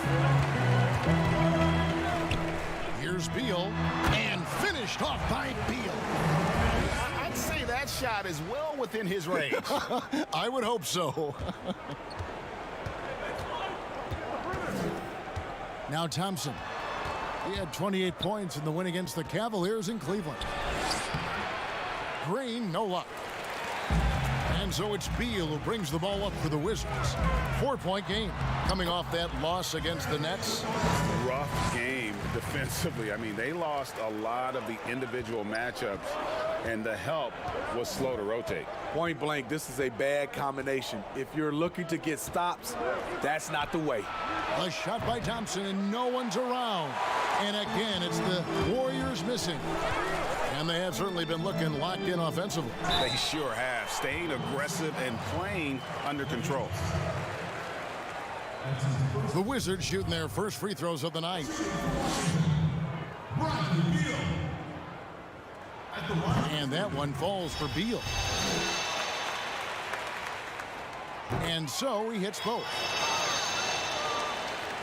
Speaker 1: Here's Beal, and finished off by Beal.
Speaker 3: I'd say that shot is well within his range.
Speaker 1: I would hope so. Now Thompson. He had 28 points in the win against the Cavaliers in Cleveland. Green, no luck. And so it's Beal who brings the ball up for the Wizards. 4-point game coming off that loss against the Nets.
Speaker 3: Rough game defensively. I mean, they lost a lot of the individual matchups, and the help was slow to rotate.
Speaker 12: Point blank, this is a bad combination. If you're looking to get stops, that's not the way.
Speaker 1: A shot by Thompson, and no one's around. And again, it's the Warriors missing. And they have certainly been looking locked in offensively.
Speaker 3: They sure have, staying aggressive and playing under control.
Speaker 1: The Wizards shooting their first free throws of the night. And that one falls for Beal. And so he hits both.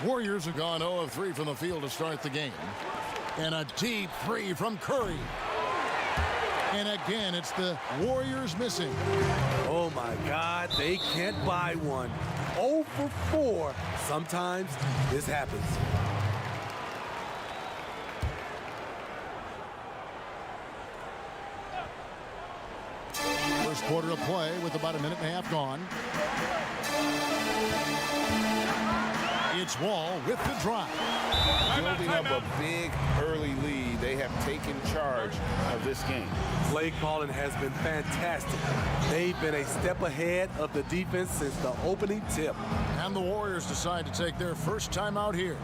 Speaker 1: Warriors have gone 0 of 3 from the field to start the game. And a deep three from Curry. And again, it's the Warriors missing.
Speaker 12: Oh, my God, they can't buy one. 0 for 4. Sometimes this happens.
Speaker 1: First quarter of play with about a minute and a half gone. It's Wall with the drive.
Speaker 3: Building up a big early lead, they have taken charge of this game.
Speaker 12: Play calling has been fantastic. They've been a step ahead of the defense since the opening tip.
Speaker 1: And the Warriors decide to take their first time out here.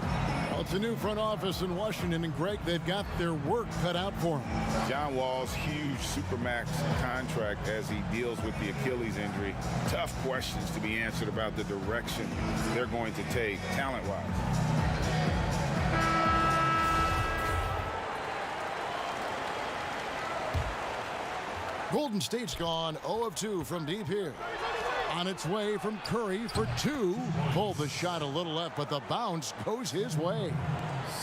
Speaker 1: Well, it's a new front office in Washington, and Greg, they've got their work cut out for them.
Speaker 3: John Wall's huge Supermax contract as he deals with the Achilles injury. Tough questions to be answered about the direction they're going to take talent-wise.
Speaker 1: Golden State's gone 0 of 2 from deep here. On its way from Curry for 2. Pulled the shot a little left, but the bounce goes his way.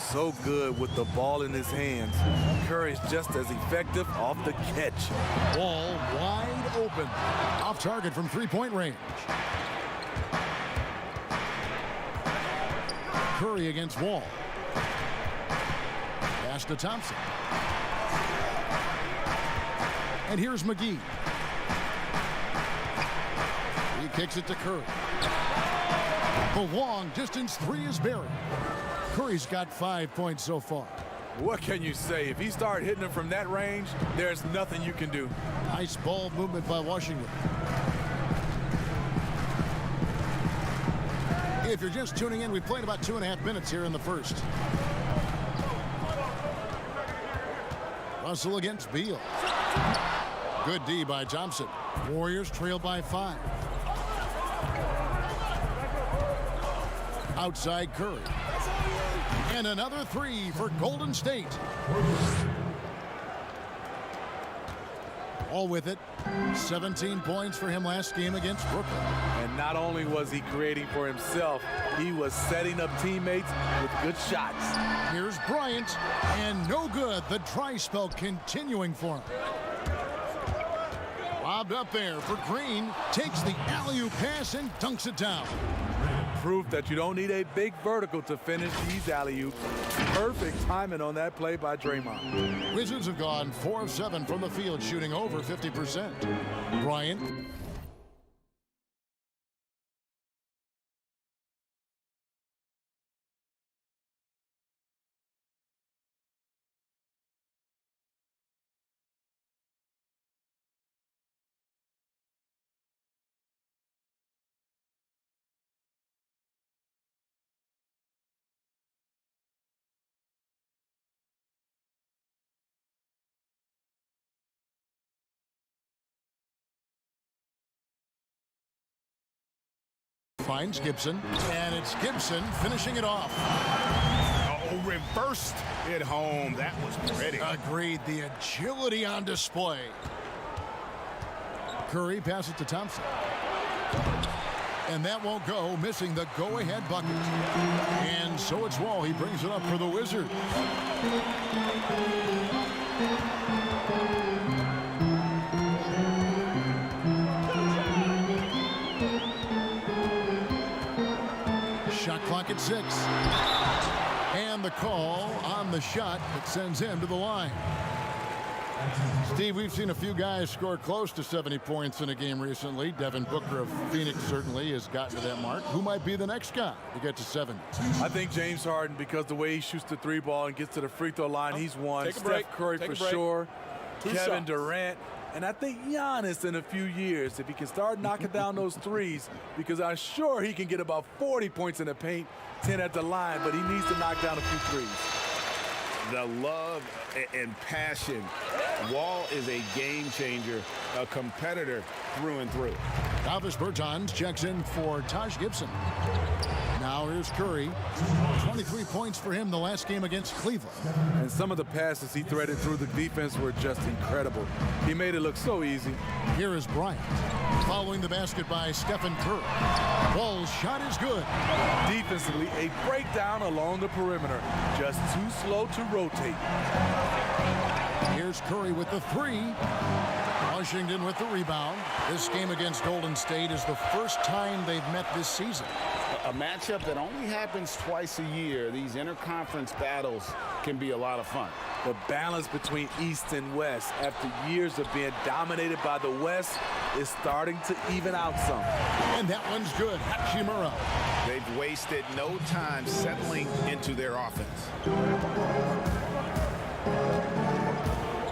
Speaker 12: So good with the ball in his hands. Curry's just as effective off the catch.
Speaker 1: Wall wide
Speaker 11: open.
Speaker 1: Off target from three-point range. Curry against Wall. Pass to Thompson. And here's McGee. He kicks it to Curry. The long distance three is buried. Curry's got 5 points so far.
Speaker 12: What can you say? If he started hitting them from that range, there's nothing you can do.
Speaker 1: Nice ball movement by Washington. If you're just tuning in, we've played about 2.5 minutes here in the first. Russell against Beal. Good D by Thompson. Warriors trail by 5. Outside Curry. And another three for Golden State. All with it. 17 points for him last game against Brooklyn.
Speaker 12: And not only was he creating for himself, he was setting up teammates with good shots.
Speaker 1: Here's Bryant, and no good. The dry spell continuing for him. Lobbed up there for Green. Takes the alley-oop pass and dunks it down.
Speaker 12: Proof that you don't need a big vertical to finish these alley-oops. Perfect timing on that play by Draymond.
Speaker 1: Wizards have gone 4 of 7 from the field, shooting over 50%. Bryant. Finds Gibson, and it's Gibson finishing it off.
Speaker 3: Oh, reversed it home. That was pretty.
Speaker 1: Agreed. The agility on display. Curry passes to Thompson. And that won't go, missing the go-ahead bucket. And so it's Wall. He brings it up for the Wizards. Shot clock at 6. And the call on the shot that sends him to the line. Steve, we've seen a few guys score close to 70 points in a game recently. Devin Booker of Phoenix certainly has gotten to that mark. Who might be the next guy to get to 70?
Speaker 12: I think James Harden, because the way he shoots the three ball and gets to the free throw line, he's won. Steph Curry for sure. Kevin Durant. And I think Giannis in a few years, if he can start knocking down those threes, because I'm sure he can get about 40 points in the paint, 10 at the line, but he needs to knock down a few threes.
Speaker 3: The love and passion. Wall is a game changer, a competitor through and through.
Speaker 1: Davis Bertans checks in for Taj Gibson. Now here's Curry. 23 points for him the last game against Cleveland.
Speaker 12: And some of the passes he threaded through the defense were just incredible. He made it look so easy.
Speaker 1: Here is Bryant. Following the basket by Stephen Curry. Wall's shot is good.
Speaker 12: Defensively, a breakdown along the perimeter. Just too slow to rotate.
Speaker 1: Here's Curry with the three. Washington with the rebound. This game against Golden State is the first time they've met this season.
Speaker 3: A matchup that only happens twice a year. These interconference battles can be a lot of fun.
Speaker 12: The balance between East and West after years of being dominated by the West is starting to even out some.
Speaker 1: And that one's good. Hachimura.
Speaker 3: They've wasted no time settling into their offense.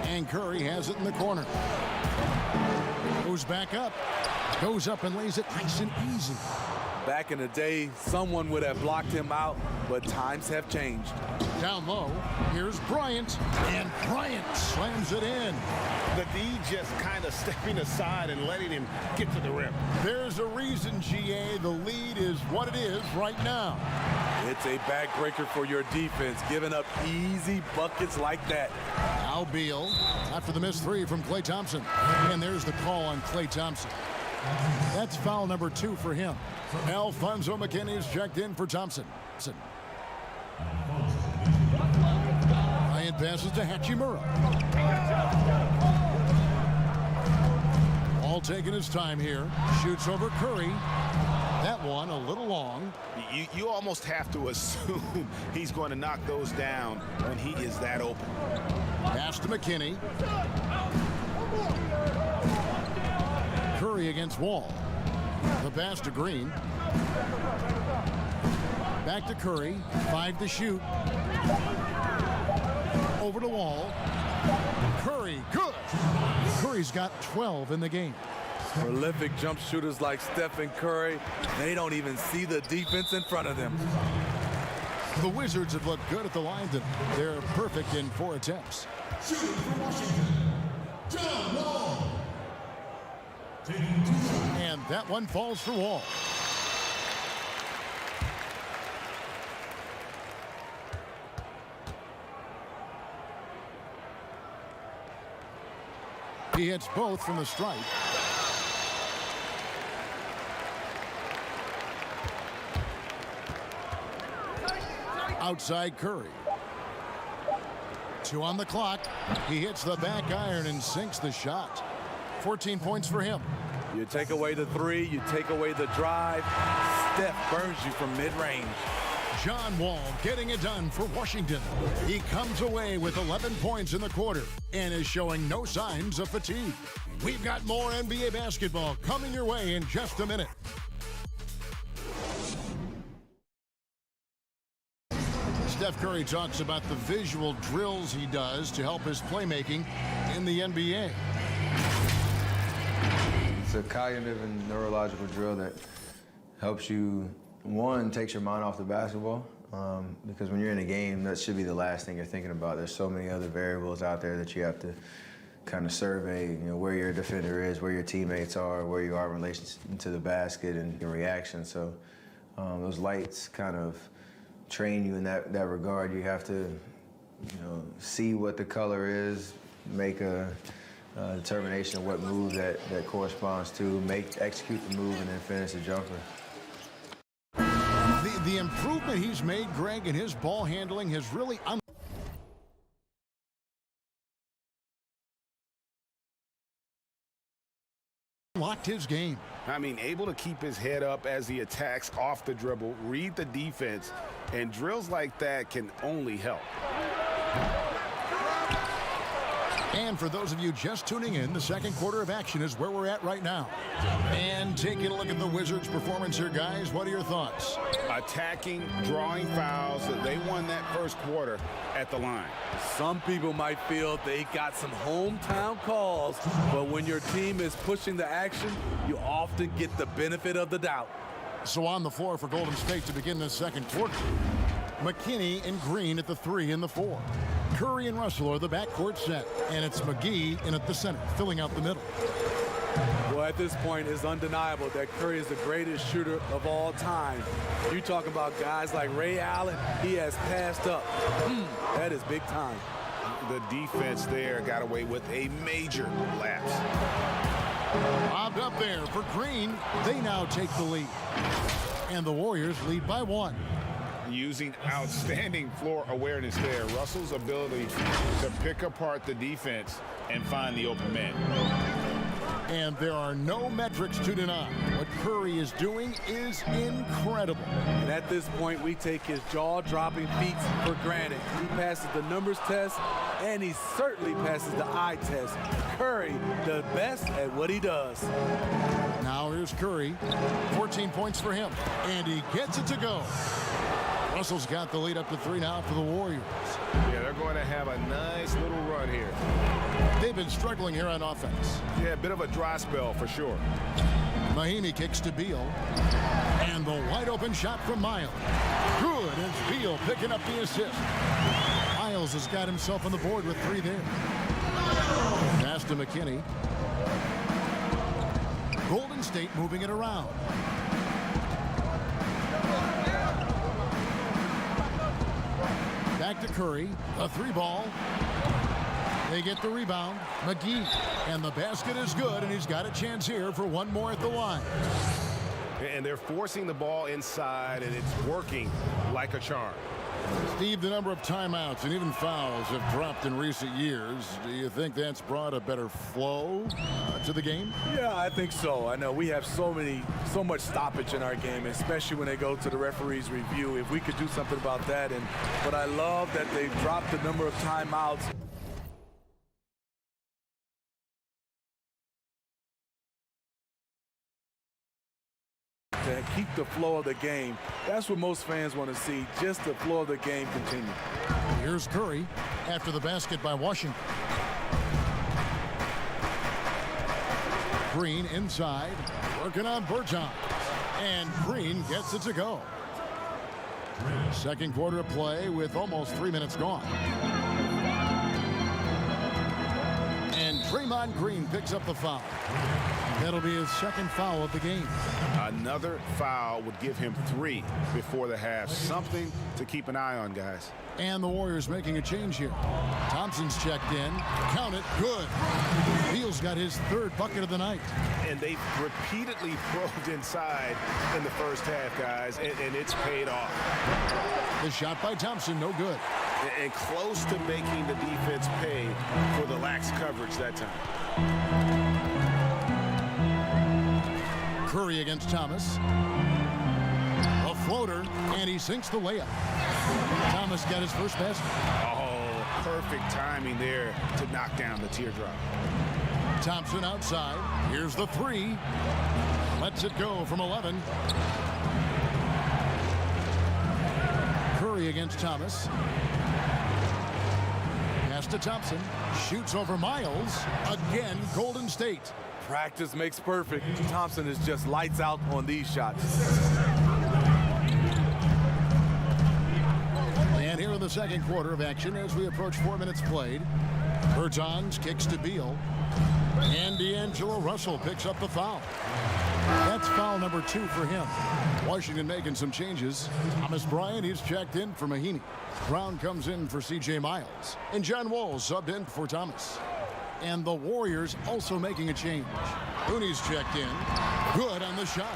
Speaker 1: And Curry has it in the corner. Goes back up. Goes up and lays it nice and easy.
Speaker 12: Back in the day, someone would have blocked him out, but times have changed.
Speaker 1: Down low, here's Bryant, and Bryant slams it in.
Speaker 3: The D just kind of stepping aside and letting him get to the rim.
Speaker 1: There's a reason, GA. The lead is what it is right now.
Speaker 12: It's a backbreaker for your defense, giving up easy buckets like that.
Speaker 1: Now Beal, after the missed three from Klay Thompson. And there's the call on Klay Thompson. That's foul number 2 for him. Alfonso McKinney's checked in for Thompson. Bryant passes to Hachimura. Wall taking his time here. Shoots over Curry. That one a little long.
Speaker 3: You almost have to assume he's going to knock those down when he is that open.
Speaker 1: Pass to McKinney. Curry against Wall. The pass to Green. Back to Curry. 5 to shoot. Over to Wall. Curry, good. Curry's got 12 in the game.
Speaker 12: Prolific jump shooters like Stephen Curry, they don't even see the defense in front of them.
Speaker 1: The Wizards have looked good at the line tonight. They're perfect in 4 attempts.
Speaker 6: Shooting for Washington, John Wall.
Speaker 1: And that one falls for Wall. He hits both from the stripe. Outside Curry. 2 on the clock. He hits the back iron and sinks the shot. 14 points for him.
Speaker 12: You take away the 3, you take away the drive. Steph burns you from mid-range.
Speaker 1: John Wall getting it done for Washington. He comes away with 11 points in the quarter and is showing no signs of fatigue. We've got more NBA basketball coming your way in just a minute. Steph Curry talks about the visual drills he does to help his playmaking in the NBA.
Speaker 13: It's a cognitive and neurological drill that helps you, one, takes your mind off the basketball, because when you're in a game, that should be the last thing you're thinking about. There's so many other variables out there that you have to kind of survey, where your defender is, where your teammates are, where you are in relation to the basket and your reaction. So those lights kind of train you in that regard. You have to, see what the color is, make a determination of what move that corresponds to, execute the move, and then finish the jumper.
Speaker 1: The improvement he's made, Greg, in his ball handling has really unlocked his game.
Speaker 3: I mean, able to keep his head up as he attacks off the dribble, read the defense, and drills like that can only help.
Speaker 1: And for those of you just tuning in, the second quarter of action is where we're at right now. And taking a look at the Wizards' performance here, guys, what are your thoughts?
Speaker 3: Attacking, drawing fouls. They won that first quarter at the line.
Speaker 12: Some people might feel they got some hometown calls, but when your team is pushing the action, you often get the benefit of the doubt.
Speaker 1: So on the floor for Golden State to begin this second quarter, McKinney and Green at the 3 and the 4. Curry and Russell are the backcourt set, and it's McGee in at the center, filling out the middle.
Speaker 12: Well, at this point, it's undeniable that Curry is the greatest shooter of all time. You talk about guys like Ray Allen, he has passed up. That is big time.
Speaker 3: The defense there got away with a major lapse.
Speaker 1: Bobbed up there for Green. They now take the lead. And the Warriors lead by 1.
Speaker 3: Using outstanding floor awareness there. Russell's ability to pick apart the defense and find the open man.
Speaker 1: And there are no metrics to deny. What Curry is doing is incredible.
Speaker 12: And at this point, we take his jaw-dropping feats for granted. He passes the numbers test, and he certainly passes the eye test. Curry, the best at what he does.
Speaker 1: Now here's Curry. 14 points for him. And he gets it to go. Russell's got the lead up to 3 now for the Warriors.
Speaker 3: Yeah, they're going to have a nice little run here.
Speaker 1: They've been struggling here on offense.
Speaker 3: Yeah, a bit of a dry spell for sure.
Speaker 1: Mahimi kicks to Beal. And the wide open shot from Miles. Good, as Beal picking up the assist. Miles has got himself on the board with 3 there. Pass to McKinney. Golden State moving it around. Back to Curry, a 3-ball. They get the rebound. McGee, and the basket is good, and he's got a chance here for 1 more at the line.
Speaker 5: And they're forcing the ball inside, and it's working like a charm.
Speaker 1: Steve, the number of timeouts and even fouls have dropped in recent years. Do you think that's brought a better flow to the game?
Speaker 12: Yeah, I think so. I know we have so much stoppage in our game, especially when they go to the referee's review. If we could do something about that, but I love that they've dropped the number of timeouts. To keep the flow of the game. That's what most fans want to see, just the flow of the game continue.
Speaker 1: Here's Curry after the basket by Washington. Green inside, working on Bertans. And Green gets it to go. Second quarter of play with almost 3 minutes gone. And Draymond Green picks up the foul. That'll be his second foul of the game.
Speaker 3: Another foul would give him 3 before the half. Something to keep an eye on, guys.
Speaker 1: And the Warriors making a change here. Thompson's checked in. Count it. Good. Beal's got his 3rd bucket of the night.
Speaker 5: And they've repeatedly probed inside in the first half, guys, and it's paid off.
Speaker 1: The shot by Thompson, no good.
Speaker 5: And close to making the defense pay for the lax coverage that time.
Speaker 1: Curry against Thomas. A floater, and he sinks the layup. Thomas got his first basket.
Speaker 5: Oh, perfect timing there to knock down the teardrop.
Speaker 1: Thompson outside. Here's the 3. Lets it go from 11. Curry against Thomas. Pass to Thompson. Shoots over Miles. Again, Golden State.
Speaker 12: Practice makes perfect. Thompson is just lights out on these shots.
Speaker 1: And here in the second quarter of action as we approach 4 minutes played. Bertans kicks to Beal. And D'Angelo Russell picks up the foul. That's foul number 2 for him. Washington making some changes. Thomas Bryant, he's checked in for Mahinmi. Brown comes in for C.J. Miles. And John Wall subbed in for Thomas. And the Warriors also making a change. Looney's checked in. Good on the shot.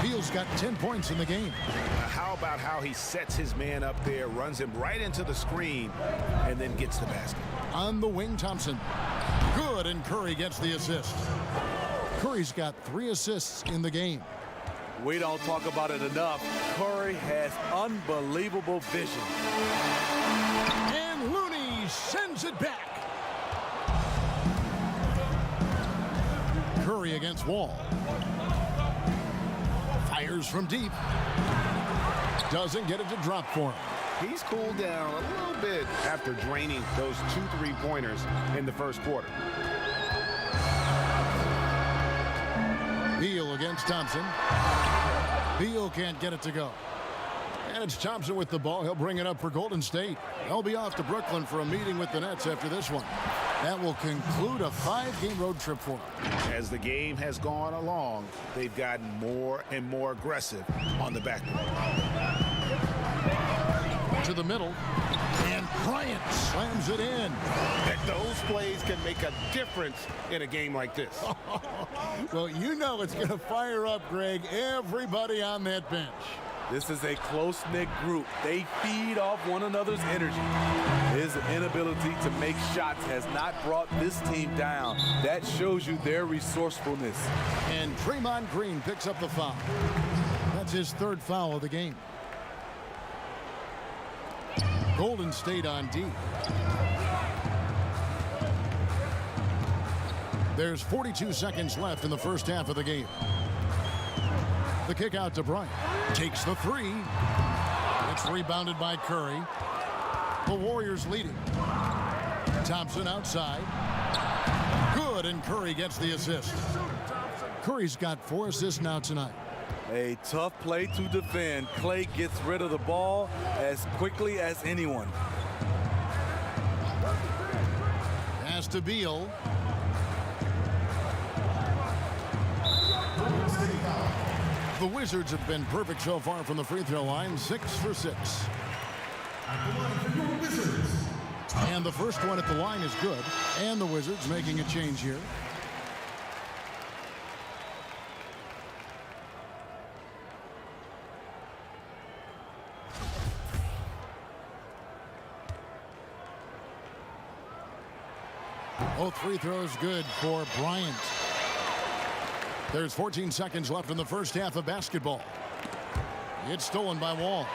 Speaker 1: Beal's got 10 points in the game.
Speaker 5: How about how he sets his man up there, runs him right into the screen, and then gets the basket.
Speaker 1: On the wing, Thompson. Good, and Curry gets the assist. Curry's got 3 assists in the game.
Speaker 12: We don't talk about it enough. Curry has unbelievable vision.
Speaker 1: And Looney sends it back. Curry against Wall. Fires from deep. Doesn't get it to drop for him.
Speaker 5: He's cooled down a little bit after draining those 2 3-pointers in the first quarter.
Speaker 1: Beal against Thompson. Beal can't get it to go. And it's Thompson with the ball. He'll bring it up for Golden State. They'll be off to Brooklyn for a meeting with the Nets after this one. That will conclude a 5-game road trip for them.
Speaker 5: As the game has gone along, they've gotten more and more aggressive on the backboard.
Speaker 1: To the middle. And Bryant slams it in.
Speaker 5: Those plays can make a difference in a game like this.
Speaker 1: Well, you know it's going to fire up, Greg, everybody on that bench.
Speaker 12: This is a close-knit group. They feed off one another's energy. His inability to make shots has not brought this team down. That shows you their resourcefulness.
Speaker 1: And Draymond Green picks up the foul. That's his 3rd foul of the game. Golden State on D. There's 42 seconds left in the first half of the game. The kick out to Bryant. Takes the 3. It's rebounded by Curry. The Warriors leading. Thompson outside. Good, and Curry gets the assist. Curry's got 4 assists now tonight.
Speaker 12: A tough play to defend. Clay gets rid of the ball as quickly as anyone.
Speaker 1: Pass to Beal. The Wizards have been perfect so far from the free throw line, 6 for 6. And the first one at the line is good. And the Wizards making a change here. Both free throws good for Bryant. There's 14 seconds left in the first half of basketball. It's stolen by Wall.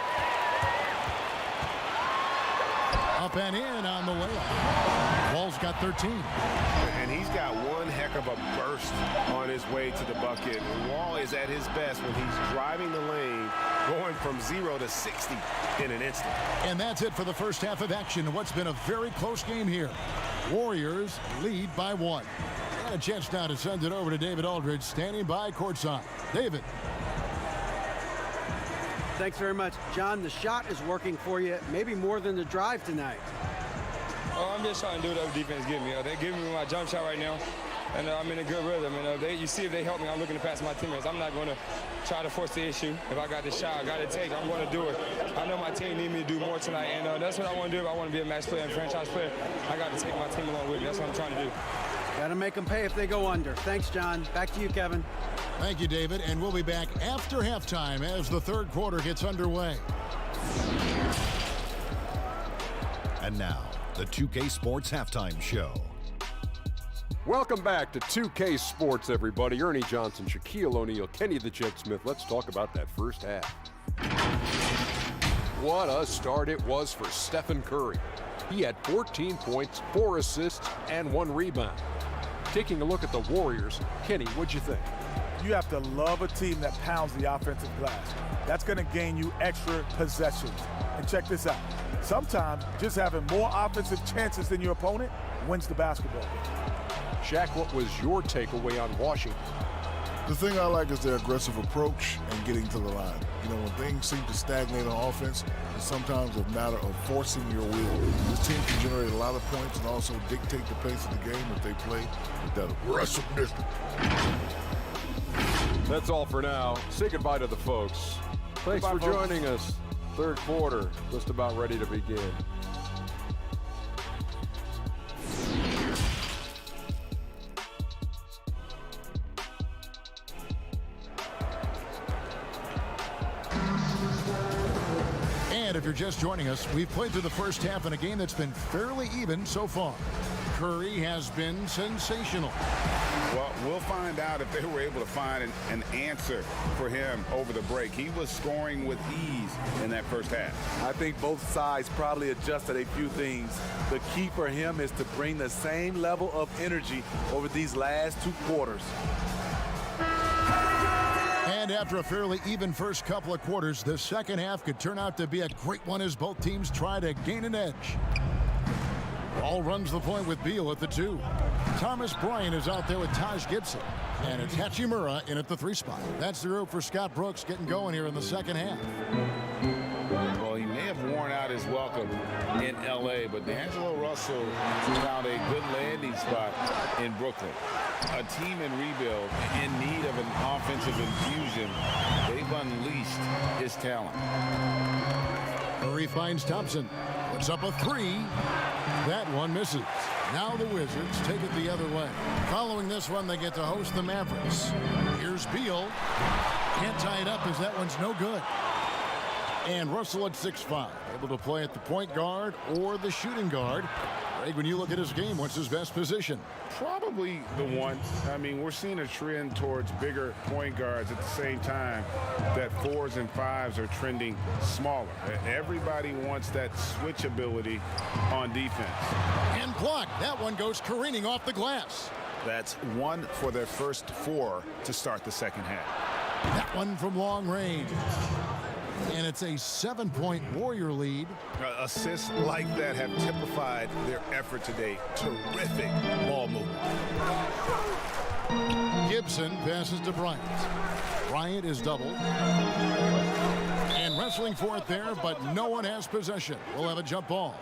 Speaker 1: Up and in on the layup. Wall's got 13.
Speaker 5: And he's got one heck of a burst on his way to the bucket. Wall is at his best when he's driving the lane, going from 0 to 60 in an instant.
Speaker 1: And that's it for the first half of action. What's been a very close game here. Warriors lead by 1. And a chance now to send it over to David Aldridge, standing by courtside. David.
Speaker 2: Thanks very much. John, the shot is working for you, maybe more than the drive tonight.
Speaker 14: I'm just trying to do whatever defense give me. They're giving me my jump shot right now, and I'm in a good rhythm. And you see if they help me, I'm looking to pass my teammates. I'm not going to try to force the issue. If I got the shot, I got to take, I'm going to do it. I know my team need me to do more tonight, and that's what I want to do. If I want to be a match player and franchise player, I got to take my team along with me. That's what I'm trying to do.
Speaker 2: Got to make them pay if they go under. Thanks, John. Back to you, Kevin.
Speaker 1: Thank you, David. And we'll be back after halftime as the third quarter gets underway.
Speaker 9: And now, the 2K Sports Halftime Show.
Speaker 10: Welcome back to 2K Sports, everybody. Ernie Johnson, Shaquille O'Neal, Kenny the Jet Smith. Let's talk about that first half. What a start it was for Stephen Curry. He had 14 points, 4 assists, and 1 rebound. Taking a look at the Warriors, Kenny, what'd you think?
Speaker 11: You have to love a team that pounds the offensive glass. That's going to gain you extra possessions. And check this out. Sometimes just having more offensive chances than your opponent wins the basketball game.
Speaker 10: Shaq, what was your takeaway on Washington?
Speaker 15: The thing I like is their aggressive approach and getting to the line. You know, when things seem to stagnate on offense, it's sometimes a matter of forcing your will. This team can generate a lot of points and also dictate the pace of the game if they play with that aggressiveness.
Speaker 10: That's all for now. Say goodbye to the folks. Thanks for joining us. Third quarter, just about ready to begin.
Speaker 1: And if you're just joining us, we've played through the first half in a game that's been fairly even so far. Curry has been sensational.
Speaker 3: Well, we'll find out if they were able to find an answer for him over the break. He was scoring with ease in that first half.
Speaker 12: I think both sides probably adjusted a few things. The key for him is to bring the same level of energy over these last 2 quarters.
Speaker 1: And after a fairly even first couple of quarters, the second half could turn out to be a great one as both teams try to gain an edge. Ball runs the point with Beal at the 2. Thomas Bryant is out there with Taj Gibson. And it's Hachimura in at the 3 spot. That's the group for Scott Brooks getting going here in the second half.
Speaker 3: Well, he may have worn out his welcome in L.A., but D'Angelo Russell found a good landing spot in Brooklyn. A team in rebuild, in need of an offensive infusion. They've unleashed his talent.
Speaker 1: Curry finds Thompson. Puts up a 3. That one misses. Now the Wizards take it the other way. Following this one, they get to host the Mavericks. Here's Beal. Can't tie it up as that one's no good. And Russell at 6'5", able to play at the point guard or the shooting guard. Greg, when you look at his game, what's his best position?
Speaker 3: Probably the 1. I mean, we're seeing a trend towards bigger point guards at the same time that 4s and 5s are trending smaller. Everybody wants that switch ability on defense.
Speaker 1: And blocked. That one goes careening off the glass.
Speaker 3: That's 1 for their first 4 to start the second half.
Speaker 1: That one from long range. And it's a 7-point Warrior lead.
Speaker 5: Assists like that have typified their effort today. Terrific ball movement.
Speaker 1: Gibson passes to Bryant. Bryant is doubled. And wrestling for it there, but no one has possession. We'll have a jump ball.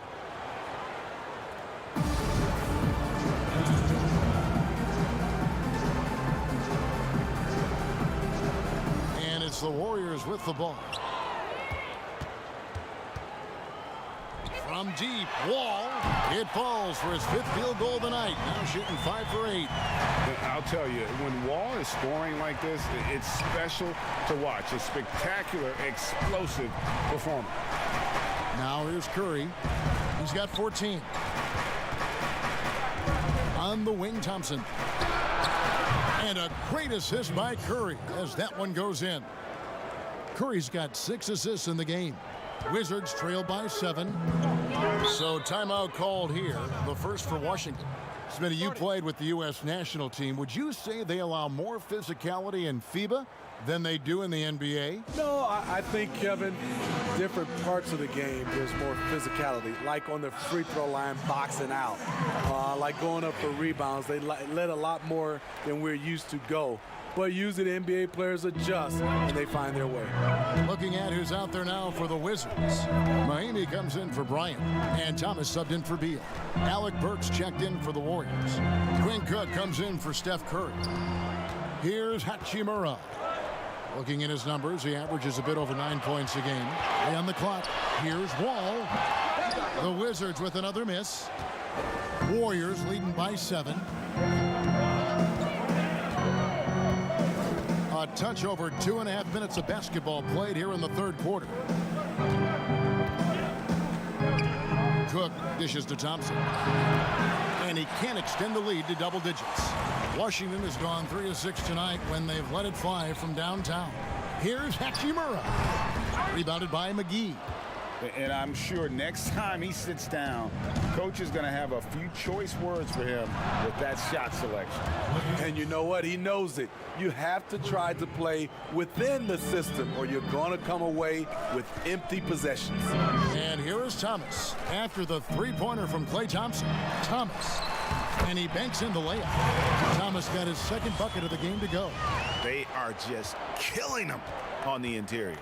Speaker 1: And it's the Warriors with the ball. From deep, Wall. It falls for his 5th field goal of the night. Now shooting 5 for 8.
Speaker 3: I'll tell you, when Wall is scoring like this, it's special to watch. A spectacular, explosive performance.
Speaker 1: Now here's Curry. He's got 14. On the wing, Thompson. And a great assist by Curry as that one goes in. Curry's got 6 assists in the game. Wizards trail by 7. So timeout called here, the first for Washington. Smitty, you played with the U.S. national team. Would you say they allow more physicality in FIBA than they do in the NBA?
Speaker 12: No, I think, Kevin, different parts of the game, there's more physicality. Like on the free throw line, boxing out. Like going up for rebounds, they let a lot more than we're used to go. But usually the NBA players adjust and they find their way.
Speaker 1: Looking at who's out there now for the Wizards. Miami comes in for Bryant, and Thomas subbed in for Beal. Alec Burks checked in for the Warriors. Quinn Cook comes in for Steph Curry. Here's Hachimura. Looking at his numbers, he averages a bit over 9 points a game. On the clock, here's Wall. The Wizards with another miss. Warriors leading by 7. A touch over 2.5 minutes of basketball played here in the third quarter. Cook dishes to Thompson. And he can't extend the lead to double digits. Washington has gone 3 of 6 tonight when they've let it fly from downtown. Here's Hachimura. Rebounded by McGee.
Speaker 3: And I'm sure next time he sits down, coach is going to have a few choice words for him with that shot selection.
Speaker 12: And you know what? He knows it. You have to try to play within the system or you're going to come away with empty possessions.
Speaker 1: And here is Thomas after the three-pointer from Klay Thompson. Thomas. And he banks in the layup. Thomas got his second bucket of the game to go.
Speaker 3: They are just killing him on the interior.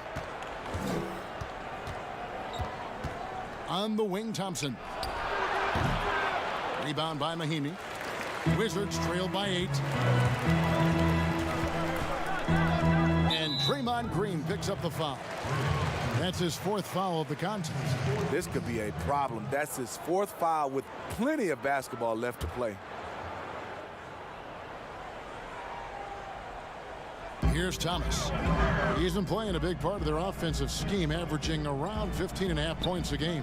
Speaker 1: On the wing, Thompson. Rebound by Mahimi. Wizards trail by 8. And Draymond Green picks up the foul. That's his 4th foul of the contest.
Speaker 12: This could be a problem. That's his 4th foul with plenty of basketball left to play.
Speaker 1: Here's Thomas. He's been playing a big part of their offensive scheme, averaging around 15.5 points a game.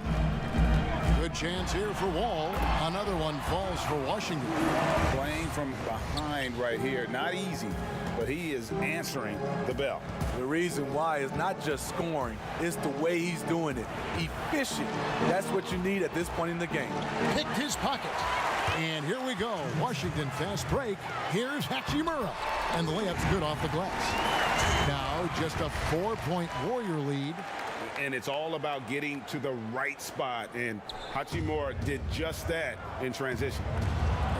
Speaker 1: Good chance here for Wall. Another one falls for Washington.
Speaker 3: Playing from behind right here. Not easy, but he is answering the bell.
Speaker 12: The reason why is not just scoring, it's the way he's doing it. Efficient. That's what you need at this point in the game.
Speaker 1: Picked his pocket. And here we go. Washington fast break. Here's Hachimura. And the layup's good off the glass. Now just a 4-point Warrior lead.
Speaker 3: And it's all about getting to the right spot. And Hachimura did just that in transition.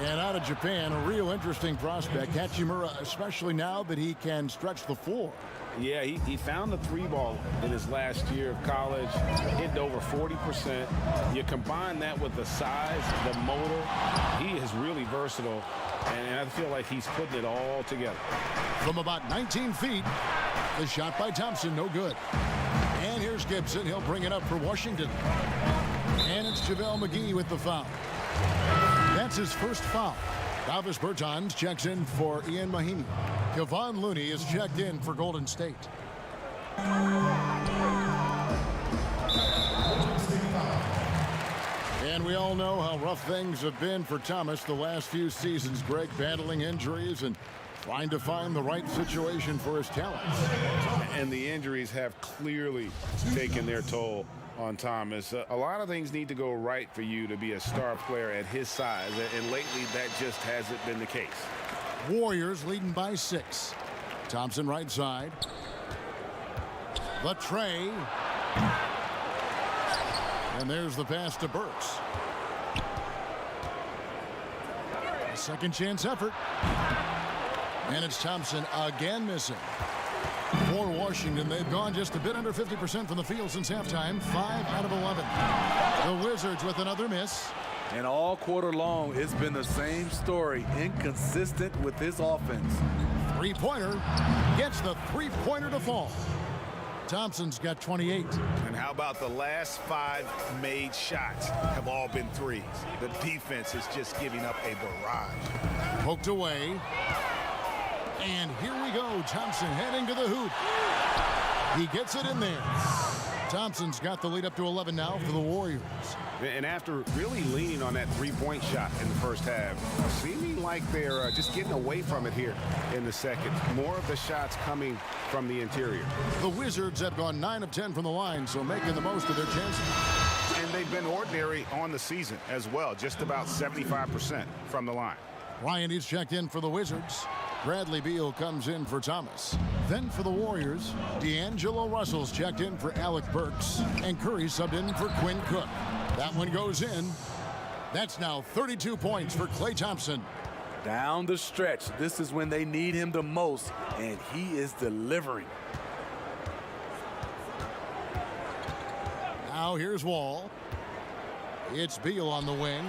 Speaker 1: And out of Japan, a real interesting prospect. Hachimura, especially now that he can stretch the floor.
Speaker 3: Yeah, he found the 3-ball in his last year of college, hit over 40%. You combine that with the size, the motor, he is really versatile, and I feel like he's putting it all together.
Speaker 1: From about 19 feet, the shot by Thompson, no good. And here's Gibson. He'll bring it up for Washington. And it's JaVale McGee with the foul. That's his first foul. Davis Bertans checks in for Ian Mahimi. Kevon Looney is checked in for Golden State. And we all know how rough things have been for Thomas the last few seasons, Greg, battling injuries and trying to find the right situation for his talents.
Speaker 3: And the injuries have clearly taken their toll on Thomas. A lot of things need to go right for you to be a star player at his size, and lately that just hasn't been the case.
Speaker 1: Warriors leading by 6. Thompson right side. The tray. And there's the pass to Burks. A second chance effort. And it's Thompson again missing. For Washington, they've gone just a bit under 50% from the field since halftime. 5 out of 11. The Wizards with another miss.
Speaker 12: And all quarter long, it's been the same story. Inconsistent with his offense.
Speaker 1: Three-pointer. Gets the three-pointer to fall. Thompson's got 28.
Speaker 3: And how about the last 5 made shots have all been threes? The defense is just giving up a barrage.
Speaker 1: Poked away. And here we go. Thompson heading to the hoop. He gets it in there. Thompson's got the lead up to 11 now for the Warriors.
Speaker 3: And after really leaning on that three-point shot in the first half, seeming like they're just getting away from it here in the second. More of the shots coming from the interior.
Speaker 1: The Wizards have gone 9 of 10 from the line, so making the most of their chances.
Speaker 3: And they've been ordinary on the season as well, just about 75% from the line.
Speaker 1: Ryan is checked in for the Wizards. Bradley Beal comes in for Thomas. Then for the Warriors, D'Angelo Russell's checked in for Alec Burks, and Curry subbed in for Quinn Cook. That one goes in. That's now 32 points for Klay Thompson.
Speaker 12: Down the stretch, this is when they need him the most, and he is delivering.
Speaker 1: Now here's Wall. It's Beal on the wing.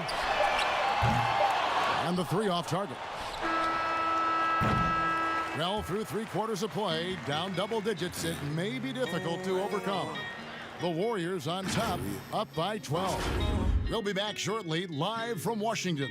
Speaker 1: And the three off target. Well, through 3/4 of play, down double digits, it may be difficult to overcome. The Warriors on top, up by 12. We'll be back shortly, live from Washington.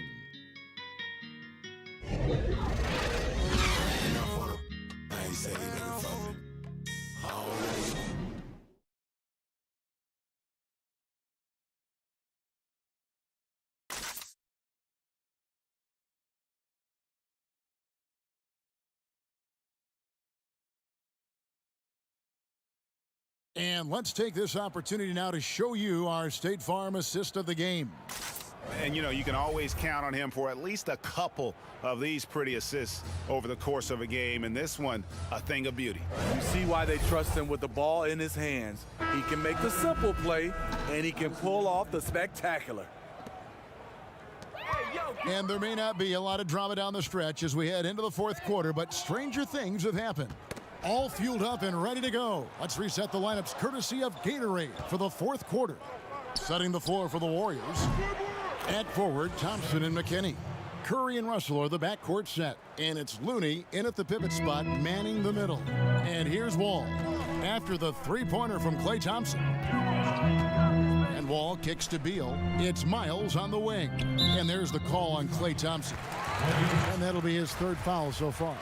Speaker 1: And let's take this opportunity now to show you our State Farm assist of the game.
Speaker 3: And, you know, you can always count on him for at least a couple of these pretty assists over the course of a game. And this one, a thing of beauty.
Speaker 12: You see why they trust him with the ball in his hands. He can make the simple play, and he can pull off the spectacular.
Speaker 1: And there may not be a lot of drama down the stretch as we head into the 4th quarter, but stranger things have happened. All fueled up and ready to go. Let's reset the lineups courtesy of Gatorade for the 4th quarter. Setting the floor for the Warriors. At forward, Thompson and McKinney. Curry and Russell are the backcourt set. And it's Looney in at the pivot spot, manning the middle. And here's Wall. After the three-pointer from Klay Thompson. And Wall kicks to Beal. It's Miles on the wing. And there's the call on Klay Thompson. And that'll be his 3rd foul so far.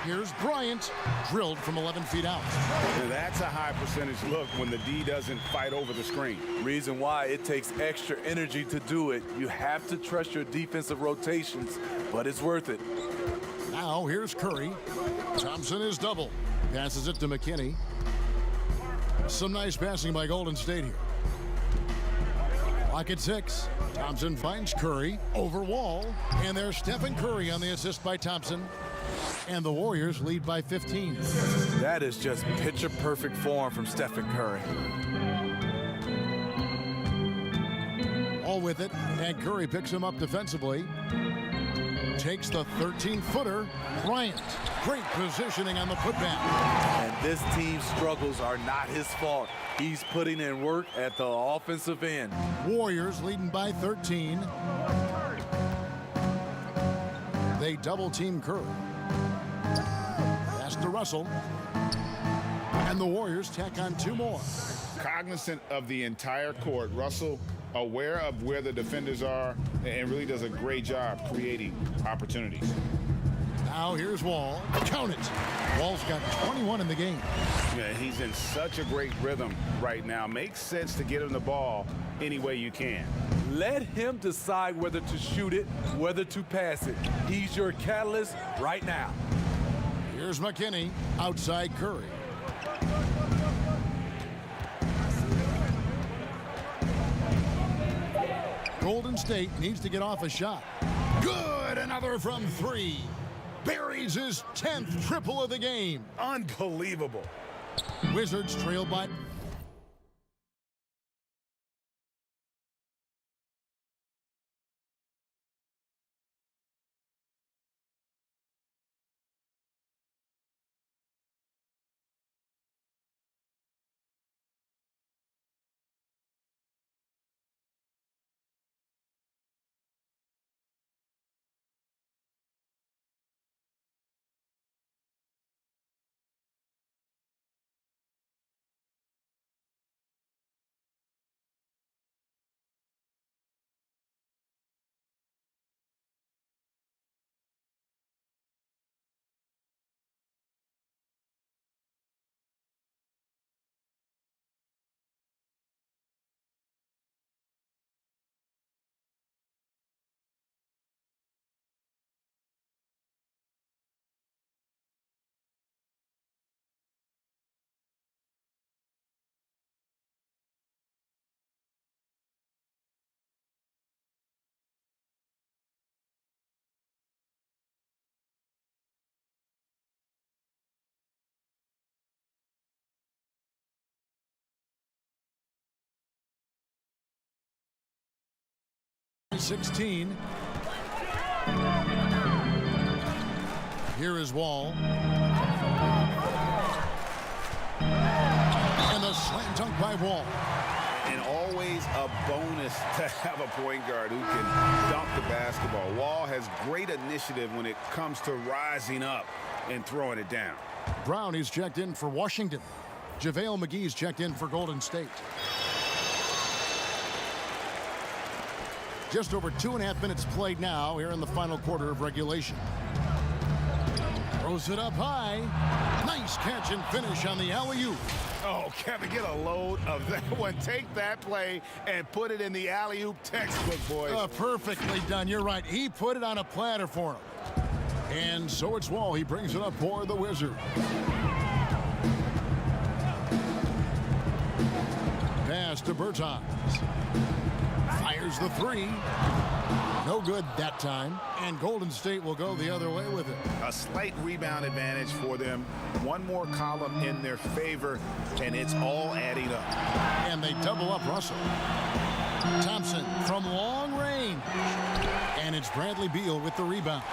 Speaker 1: Here's Bryant, drilled from 11 feet out.
Speaker 3: That's a high percentage look when the D doesn't fight over the screen.
Speaker 12: Reason why it takes extra energy to do it. You have to trust your defensive rotations, but it's worth it.
Speaker 1: Now here's Curry. Thompson is double. Passes it to McKinney. Some nice passing by Golden State here. Clock at 6. Thompson finds Curry over Wall. And there's Stephen Curry on the assist by Thompson. And the Warriors lead by 15.
Speaker 12: That is just picture-perfect form from Stephen Curry.
Speaker 1: All with it, and Curry picks him up defensively. Takes the 13-footer. Bryant, great positioning on the putback.
Speaker 12: And this team's struggles are not his fault. He's putting in work at the offensive end.
Speaker 1: Warriors leading by 13. They double-team Curry. Pass to Russell. And the Warriors tack on 2 more.
Speaker 3: Cognizant of the entire court, Russell aware of where the defenders are and really does a great job creating opportunities.
Speaker 1: Now here's Wall. Count it. Wall's got 21 in the game.
Speaker 3: Yeah, he's in such a great rhythm right now. Makes sense to get him the ball any way you can.
Speaker 12: Let him decide whether to shoot it, whether to pass it. He's your catalyst right now.
Speaker 1: Here's McKinney outside Curry. Golden State needs to get off a shot. Good, another from 3. Buries his 10th triple of the game.
Speaker 3: Unbelievable.
Speaker 1: Wizards trail by 16. Here is Wall. And the slam dunk by Wall.
Speaker 3: And always a bonus to have a point guard who can dunk the basketball. Wall has great initiative when it comes to rising up and throwing it down.
Speaker 1: Brown is checked in for Washington. JaVale McGee's checked in for Golden State. Just over 2.5 minutes played now here in the final quarter of regulation. Throws it up high. Nice catch and finish on the alley-oop.
Speaker 3: Oh, Kevin, get a load of that one. Take that play and put it in the alley-oop textbook, boys.
Speaker 1: Perfectly done. You're right. He put it on a platter for him. And so it's Wall. He brings it up for the Wizards. Pass to Bertans. Fires the three. No good that time. And Golden State will go the other way with it.
Speaker 3: A slight rebound advantage for them. One more column in their favor, and it's all adding up.
Speaker 1: And they double up Russell. Thompson from long range. And it's Bradley Beal with the rebound.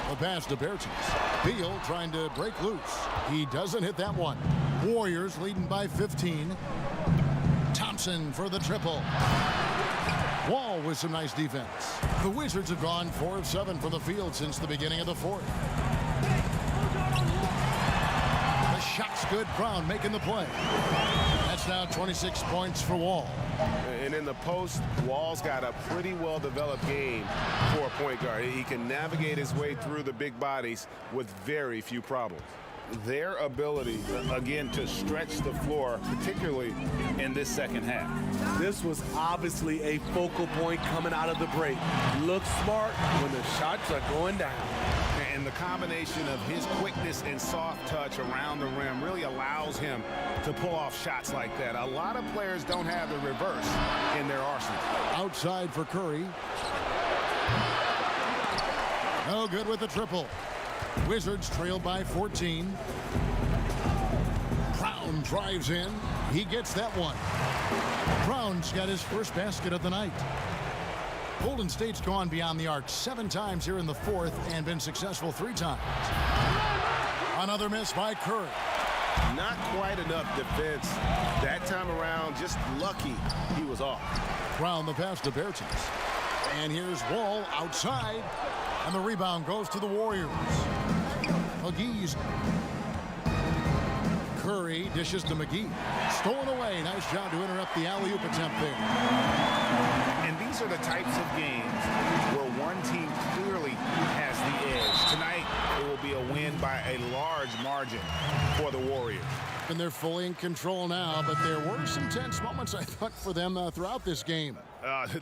Speaker 1: The pass to Bertans. Beal trying to break loose. He doesn't hit that one. Warriors leading by 15. Thompson for the triple. Wall with some nice defense. The Wizards have gone 4 of 7 from the field since the beginning of the fourth. The shot's good. Brown making the play. That's now 26 points for Wall.
Speaker 5: And in the post, Wall's got a pretty well-developed game for a point guard. He can navigate his way through the big bodies with very few problems. Their ability, again, to stretch the floor, particularly in this second half.
Speaker 12: This was obviously a focal point coming out of the break. Look smart when the shots are going down.
Speaker 3: And the combination of his quickness and soft touch around the rim really allows him to pull off shots like that. A lot of players don't have the reverse in their arsenal.
Speaker 1: Outside for Curry. No good with the triple. Wizards trail by 14. Brown drives in. He gets that one. Brown's got his first basket of the night. Golden State's gone beyond the arc 7 times here in the fourth and been successful 3 times. Another miss by Curry.
Speaker 5: Not quite enough defense that time around. Just lucky he was off.
Speaker 1: Brown the pass to Bertans. And here's Wall outside. And the rebound goes to the Warriors. McGee's. Curry dishes to McGee. Stolen away. Nice job to interrupt the alley-oop attempt there.
Speaker 3: And these are the types of games where one team clearly has the edge. Tonight, it will be a win by a large margin for the Warriors.
Speaker 1: And they're fully in control now, but there were some tense moments, I thought, for them throughout this game.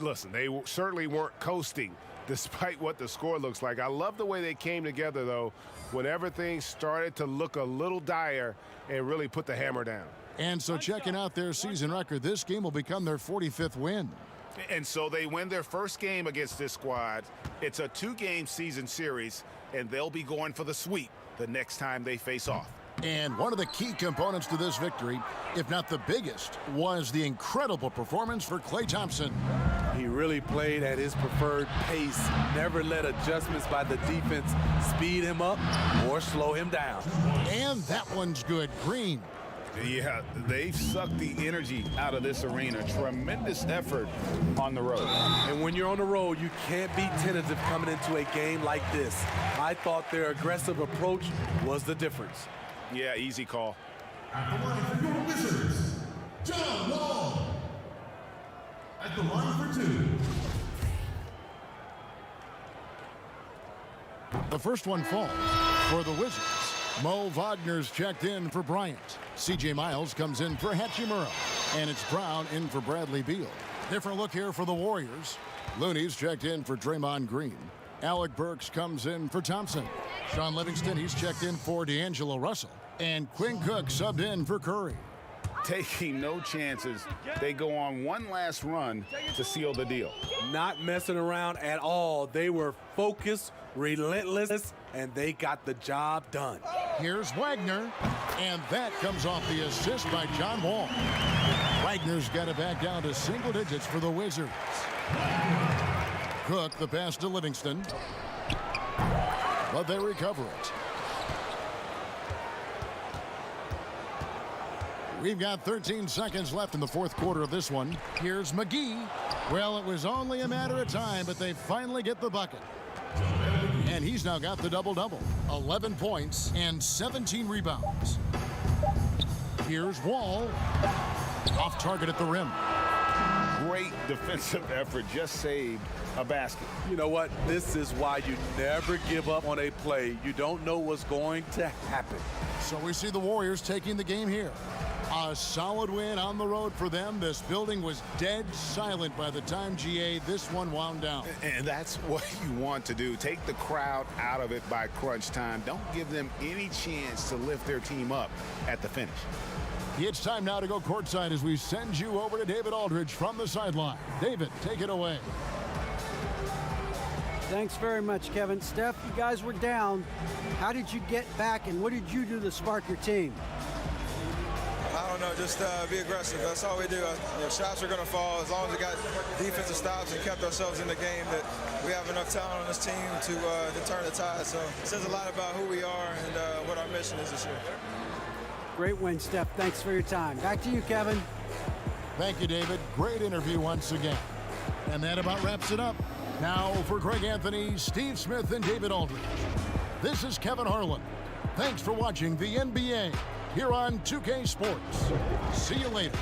Speaker 5: Listen, they certainly weren't coasting despite what the score looks like. I love the way they came together, though, when everything started to look a little dire and really put the hammer down.
Speaker 1: And so checking out their season record, this game will become their 45th win.
Speaker 5: And so they win their first game against this squad. It's a 2-game season series, and they'll be going for the sweep the next time they face off.
Speaker 1: And one of the key components to this victory, if not the biggest, was the incredible performance for Klay Thompson.
Speaker 12: He really played at his preferred pace, never let adjustments by the defense speed him up or slow him down.
Speaker 1: And that one's good. Green.
Speaker 3: Yeah, they've sucked the energy out of this arena. Tremendous effort on the road.
Speaker 12: And when you're on the road, you can't be tentative coming into a game like this. I thought their aggressive approach was the difference.
Speaker 5: Yeah, easy call.
Speaker 6: At the line for your Wizards, John Wall. At the line for 2.
Speaker 1: The first one falls for the Wizards. Mo Wagner's checked in for Bryant. C.J. Miles comes in for Hachimura. And it's Brown in for Bradley Beal. Different look here for the Warriors. Looney's checked in for Draymond Green. Alec Burks comes in for Thompson. Sean Livingston, he's checked in for D'Angelo Russell. And Quinn Cook subbed in for Curry.
Speaker 3: Taking no chances. They go on one last run to seal the deal.
Speaker 12: Not messing around at all. They were focused, relentless, and they got the job done.
Speaker 1: Here's Wagner, and that comes off the assist by John Wall. Wagner's got it back down to single digits for the Wizards. Cook the pass to Livingston. But they recover it. We've got 13 seconds left in the fourth quarter of this one. Here's McGee. Well, it was only a matter of time, but they finally get the bucket. And he's now got the double-double. 11 points and 17 rebounds. Here's Wall. Off target at the rim.
Speaker 3: Great defensive effort, just saved a basket.
Speaker 12: You know what? This is why you never give up on a play. You don't know what's going to happen.
Speaker 1: So we see the Warriors taking the game here. A solid win on the road for them. This building was dead silent by the time, GA, this one wound down.
Speaker 3: And that's what you want to do. Take the crowd out of it by crunch time. Don't give them any chance to lift their team up at the finish.
Speaker 1: It's time now to go courtside as we send you over to David Aldridge from the sideline. David, take it away.
Speaker 2: Thanks very much, Kevin. Steph, you guys were down. How did you get back, and what did you do to spark your team?
Speaker 16: I don't know, just be aggressive. That's all we do. Shots are going to fall as long as we got defensive stops and kept ourselves in the game. That we have enough talent on this team to turn the tide. So it says a lot about who we are and what our mission is this year.
Speaker 2: Great win, Steph. Thanks for your time. Back to you, Kevin.
Speaker 1: Thank you, David. Great interview once again. And that about wraps it up. Now for Greg Anthony, Steve Smith, and David Aldridge. This is Kevin Harlan. Thanks for watching the NBA here on 2K Sports. See you later.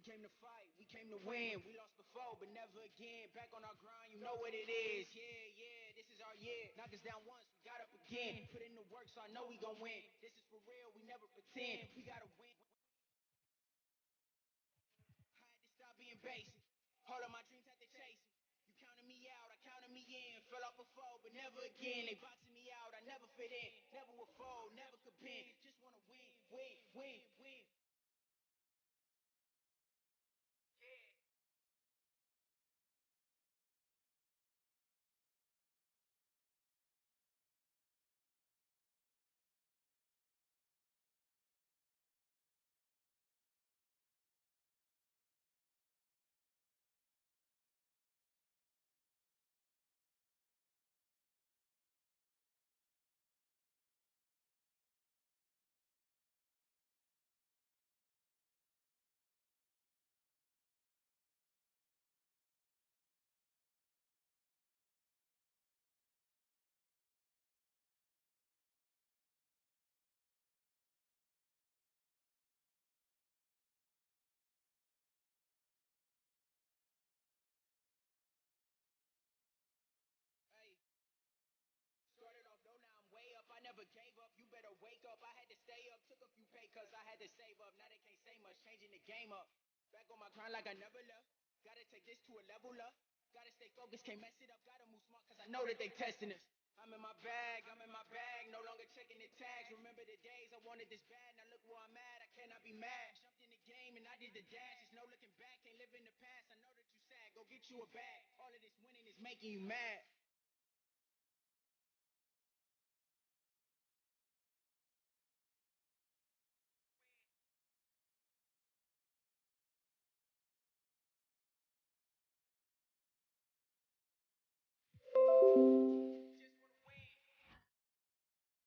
Speaker 17: came to fight, we came to win. We lost before, but never again. Back on our grind, you know what it is. Yeah, this is our year. Knock us down once, we got up again. Put in the work, so I know we gon' win. This is for real, we never pretend. We gotta win. I had to stop being basic. All of my dreams had to chase it. You counted me out, I counted me in. Fell off before, but never again. They boxing me out, I never fit in. Never would fold, never could bend. Just wanna win. Hey. Started off low, now I'm way up. I never gave up. You better wake up. I had to stay up. Took a few pay cuts. I had to save up. Now they can't say much. Changing the game up. Back on my grind like I never left. Gotta take this to a level up. Gotta stay focused. Can't mess it up. Gotta move smart cause I know that they testing us. I'm in my bag. No longer checking the tags. Remember the days I wanted this bad. Now look where I'm at. I cannot be mad. Jumped in the game and I did the dash. There's no looking back. Can't live in the past. I know that you sad. Go get you a bag. All of this winning is making you mad.